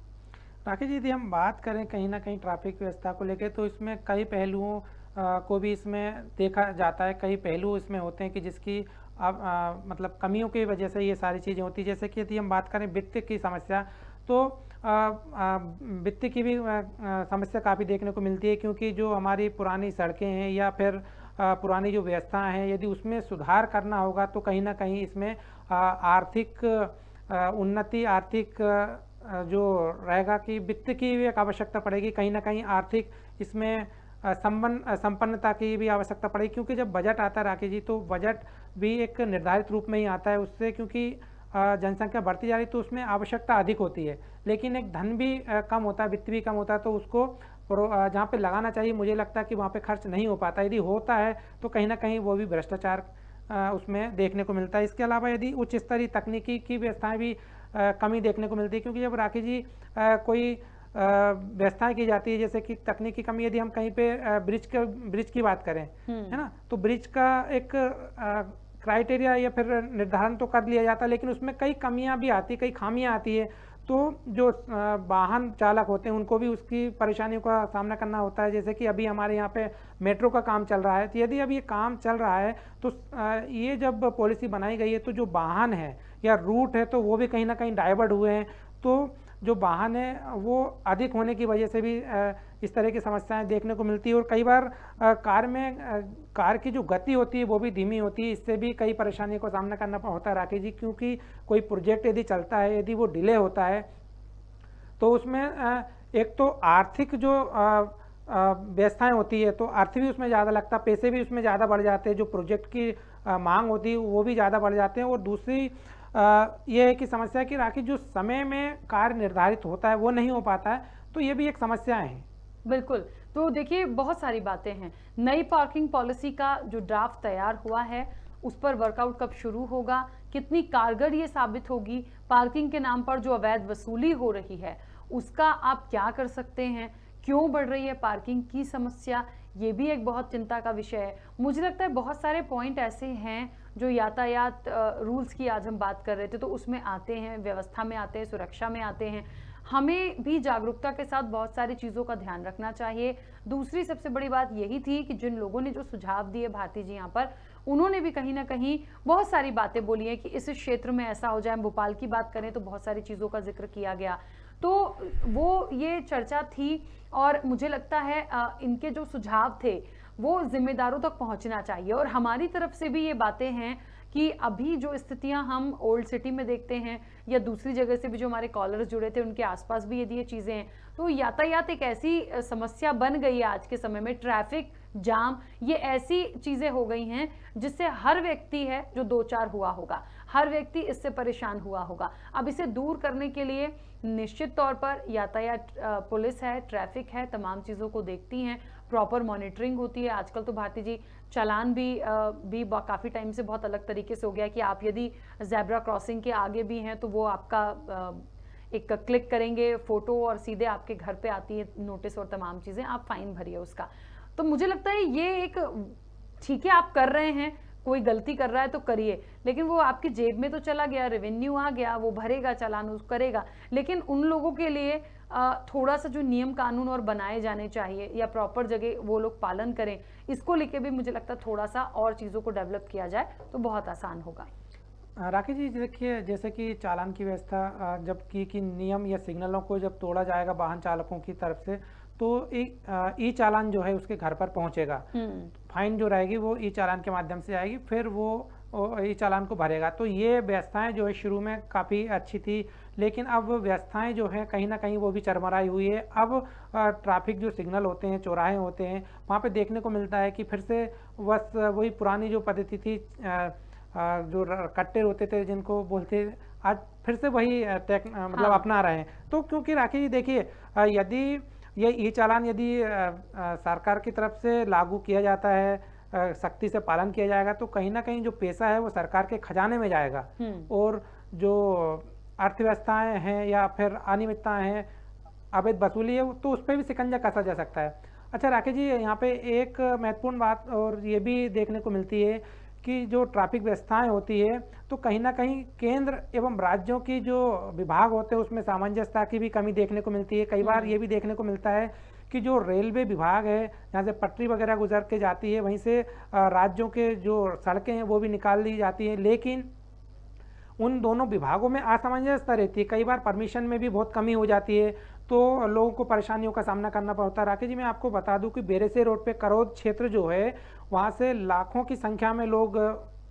राकेश जी, यदि हम बात करें कहीं ना कहीं ट्रैफिक व्यवस्था को लेकर तो इसमें कई पहलुओं को भी इसमें देखा जाता है, कई पहलू इसमें होते हैं कि जिसकी मतलब कमियों की वजह से ये सारी चीज़ें होती हैं। जैसे कि यदि हम बात करें वित्त की समस्या, तो वित्त की भी समस्या काफ़ी देखने को मिलती है, क्योंकि जो हमारी पुरानी सड़कें हैं या फिर पुरानी जो व्यवस्था हैं, यदि उसमें सुधार करना होगा तो कहीं ना कहीं इसमें आर्थिक उन्नति, आर्थिक जो रहेगा कि वित्त की भी एक आवश्यकता पड़ेगी, कहीं ना कहीं आर्थिक इसमें संपन्नता की भी आवश्यकता पड़ेगी। क्योंकि जब बजट आता है राकेश जी, तो बजट भी एक निर्धारित रूप में ही आता है उससे, क्योंकि जनसंख्या बढ़ती जा रही तो उसमें आवश्यकता अधिक होती है, लेकिन एक धन भी कम होता है, वित्त भी कम होता है, तो उसको जहाँ पे लगाना चाहिए मुझे लगता है कि वहाँ पे खर्च नहीं हो पाता। यदि होता है तो कहीं ना कहीं वो भी भ्रष्टाचार उसमें देखने को मिलता है। इसके अलावा यदि उच्च स्तरीय तकनीकी की व्यवस्थाएं भी कमी देखने को मिलती है, क्योंकि जब राकेश जी कोई व्यवस्थाएं की जाती है, जैसे कि तकनीकी कमी, यदि हम कहीं पे ब्रिज की बात करें, है ना, तो ब्रिज का एक क्राइटेरिया या फिर निर्धारण तो कर लिया जाता है, लेकिन उसमें कई कमियां भी आती, कई खामियां आती है, तो जो वाहन चालक होते हैं उनको भी उसकी परेशानियों का सामना करना होता है। जैसे कि अभी हमारे यहाँ पे मेट्रो का काम चल रहा है, तो यदि अब ये काम चल रहा है तो ये जब पॉलिसी बनाई गई है तो जो वाहन है या रूट है तो वो भी कहीं ना कहीं डाइवर्ट हुए हैं, तो जो वाहन है वो अधिक होने की वजह से भी इस तरह की समस्याएं देखने को मिलती है। और कई बार कार की जो गति होती है वो भी धीमी होती है, इससे भी कई परेशानियों का सामना करना होता है राकेश जी। क्योंकि कोई प्रोजेक्ट यदि चलता है, यदि वो डिले होता है तो उसमें एक तो आर्थिक जो व्यवस्थाएं होती है तो अर्थ भी उसमें ज़्यादा लगता है, पैसे भी उसमें ज़्यादा बढ़ जाते हैं, जो प्रोजेक्ट की मांग होती है वो भी ज़्यादा बढ़ जाते हैं। और दूसरी ये है कि समस्या कि राकेश जो समय में कार्य निर्धारित होता है वो नहीं हो पाता है, तो ये भी एक समस्या है। बिल्कुल, तो देखिए बहुत सारी बातें हैं। नई पार्किंग पॉलिसी का जो ड्राफ्ट तैयार हुआ है उस पर वर्कआउट कब शुरू होगा, कितनी कारगर ये साबित होगी, पार्किंग के नाम पर जो अवैध वसूली हो रही है उसका आप क्या कर सकते हैं, क्यों बढ़ रही है पार्किंग की समस्या, ये भी एक बहुत चिंता का विषय है। मुझे लगता है बहुत सारे पॉइंट ऐसे हैं जो यातायात रूल्स की आज हम बात कर रहे थे तो उसमें आते हैं, व्यवस्था में आते हैं, सुरक्षा में आते हैं। हमें भी जागरूकता के साथ बहुत सारी चीज़ों का ध्यान रखना चाहिए। दूसरी सबसे बड़ी बात यही थी कि जिन लोगों ने जो सुझाव दिए भारती जी यहाँ पर, उन्होंने भी कहीं ना कहीं बहुत सारी बातें बोली हैं कि इस क्षेत्र में ऐसा हो जाए। भोपाल की बात करें तो बहुत सारी चीज़ों का जिक्र किया गया। तो वो ये चर्चा थी और मुझे लगता है इनके जो सुझाव थे वो जिम्मेदारों तक पहुंचना चाहिए। और हमारी तरफ से भी ये बातें हैं कि अभी जो स्थितियां हम ओल्ड सिटी में देखते हैं या दूसरी जगह से भी जो हमारे कॉलर्स जुड़े थे उनके आसपास भी यदि ये चीज़ें हैं, तो यातायात एक ऐसी समस्या बन गई है आज के समय में। ट्रैफिक जाम ये ऐसी चीज़ें हो गई हैं जिससे हर व्यक्ति है जो दो चार हुआ होगा, हर व्यक्ति इससे परेशान हुआ होगा। अब इसे दूर करने के लिए निश्चित तौर पर यातायात पुलिस है, ट्रैफिक है, तमाम चीज़ों को देखती हैं, प्रॉपर मॉनिटरिंग होती है। आजकल तो भारती जी चालान भी काफ़ी टाइम से बहुत अलग तरीके से हो गया कि आप यदि ज़ेब्रा क्रॉसिंग के आगे भी हैं तो वो आपका एक क्लिक करेंगे फ़ोटो और सीधे आपके घर पे आती है नोटिस और तमाम चीज़ें, आप फाइन भरिए उसका। तो मुझे लगता है ये एक ठीक है आप कर रहे हैं, कोई गलती कर रहा है तो करिए, लेकिन वो आपकी जेब में तो चला गया, रेवेन्यू आ गया, वो भरेगा चालान, उस करेगा। लेकिन उन लोगों के लिए थोड़ा सा जो नियम कानून और बनाए जाने चाहिए या प्रॉपर जगह वो लोग पालन करें, इसको लेके भी मुझे लगता है थोड़ा सा और चीज़ों को डेवलप किया जाए तो बहुत आसान होगा। राकेश जी देखिए, जैसे कि चालान की व्यवस्था जब कि नियम या सिग्नलों को जब तोड़ा जाएगा वाहन चालकों की तरफ से, तो ई चालान जो है उसके घर पर पहुंचेगा। फाइन जो रहेगी वो ई चालान के माध्यम से आएगी, फिर वो ई चालान को भरेगा। तो ये व्यवस्थाएं जो है शुरू में काफ़ी अच्छी थी, लेकिन अब व्यवस्थाएं जो है कहीं ना कहीं वो भी चरमराई हुई है। अब ट्रैफिक जो सिग्नल होते हैं, चौराहे होते हैं, वहाँ पे देखने को मिलता है कि फिर से बस वही पुरानी जो पद्धति थी, जो कट्टे होते थे जिनको बोलते, आज फिर से वही मतलब अपना रहे हैं। तो क्योंकि राकेश जी देखिए, यदि ये ई चालान यदि सरकार की तरफ से लागू किया जाता है, सख्ती से पालन किया जाएगा, तो कहीं ना कहीं जो पैसा है वो सरकार के खजाने में जाएगा और जो अर्थव्यवस्थाएं हैं या फिर अनियमितताएं हैं, अवैध वसूली है, तो उस पर भी शिकंजा कसा जा सकता है। अच्छा राकेश जी, यहाँ पे एक महत्वपूर्ण बात और ये भी देखने को मिलती है कि जो ट्रैफिक व्यवस्थाएं होती है तो कहीं ना कहीं केंद्र एवं राज्यों की जो विभाग होते हैं उसमें सामंजस्यता की भी कमी देखने को मिलती है। कई बार ये भी देखने को मिलता है कि जो रेलवे विभाग है, जहाँ से पटरी वगैरह गुजर के जाती है, वहीं से राज्यों के जो सड़कें हैं वो भी निकाल दी जाती हैं, लेकिन उन दोनों विभागों में असमंजसता रहती है। कई बार परमिशन में भी बहुत कमी हो जाती है, तो लोगों को परेशानियों का सामना करना पड़ता है। राकेश जी, मैं आपको बता दूं कि बेरेसे रोड पे करौद क्षेत्र जो है, वहाँ से लाखों की संख्या में लोग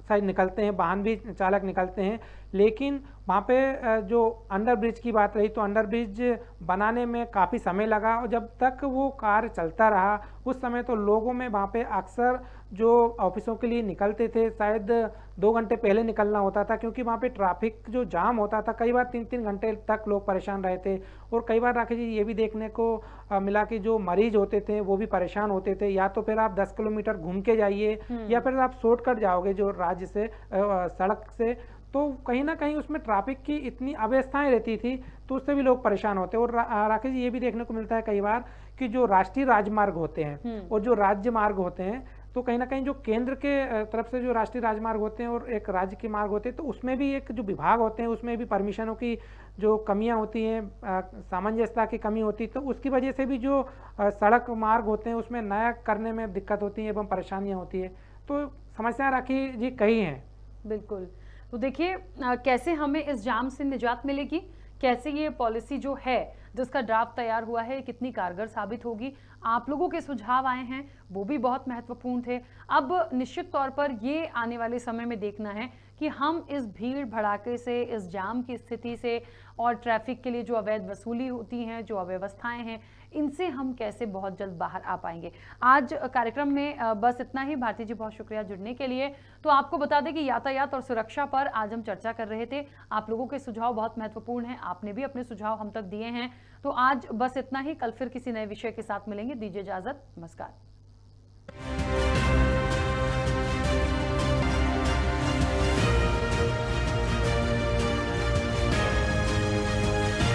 शायद निकलते हैं, वाहन भी चालक निकलते हैं, लेकिन वहाँ पे जो अंडर ब्रिज की बात रही तो अंडर ब्रिज बनाने में काफ़ी समय लगा और जब तक वो कार्य चलता रहा उस समय तो लोगों में वहाँ पे अक्सर जो ऑफिसों के लिए निकलते थे शायद 2 घंटे पहले निकलना होता था, क्योंकि वहाँ पे ट्रैफिक जो जाम होता था, कई बार 3-3 घंटे तक लोग परेशान रहे थे। और कई बार राकेश जी ये भी देखने को मिला कि जो मरीज होते थे वो भी परेशान होते थे। या तो फिर आप 10 किलोमीटर घूम के जाइए या फिर आप शॉर्टकट जाओगे जो राज्य से सड़क से, तो कहीं ना कहीं उसमें ट्रैफिक की इतनी अव्यवस्थाएं रहती थी तो उससे भी लोग परेशान होते हैं। और राकेश जी ये भी देखने को मिलता है कई बार कि जो राष्ट्रीय राजमार्ग होते हैं और जो राज्य मार्ग होते हैं, तो कहीं ना कहीं जो केंद्र के तरफ से जो राष्ट्रीय राजमार्ग होते हैं और एक राज्य के मार्ग होते हैं, तो उसमें भी एक जो विभाग होते हैं उसमें भी परमिशनों की जो कमियां होती हैं, सामंजस्यता की कमी होती है, तो उसकी वजह से भी जो सड़क मार्ग होते हैं उसमें नया करने में दिक्कत होती है एवं परेशानियाँ होती है। तो समस्या राकेश जी कई हैं। बिल्कुल, तो देखिए कैसे हमें इस जाम से निजात मिलेगी, कैसे ये पॉलिसी जो है जिसका ड्राफ्ट तैयार हुआ है कितनी कारगर साबित होगी। आप लोगों के सुझाव आए हैं वो भी बहुत महत्वपूर्ण थे। अब निश्चित तौर पर ये आने वाले समय में देखना है कि हम इस भीड़ भड़ाके से, इस जाम की स्थिति से और ट्रैफिक के लिए जो अवैध वसूली होती हैं, जो अव्यवस्थाएं हैं, इनसे हम कैसे बहुत जल्द बाहर आ पाएंगे। आज कार्यक्रम में बस इतना ही। भारती जी बहुत शुक्रिया जुड़ने के लिए। तो आपको बता दें कि यातायात और सुरक्षा पर आज हम चर्चा कर रहे थे। आप लोगों के सुझाव बहुत महत्वपूर्ण हैं, आपने भी अपने सुझाव हम तक दिए हैं। तो आज बस इतना ही, कल फिर किसी नए विषय के साथ मिलेंगे। दीजिए इजाजत, नमस्कार।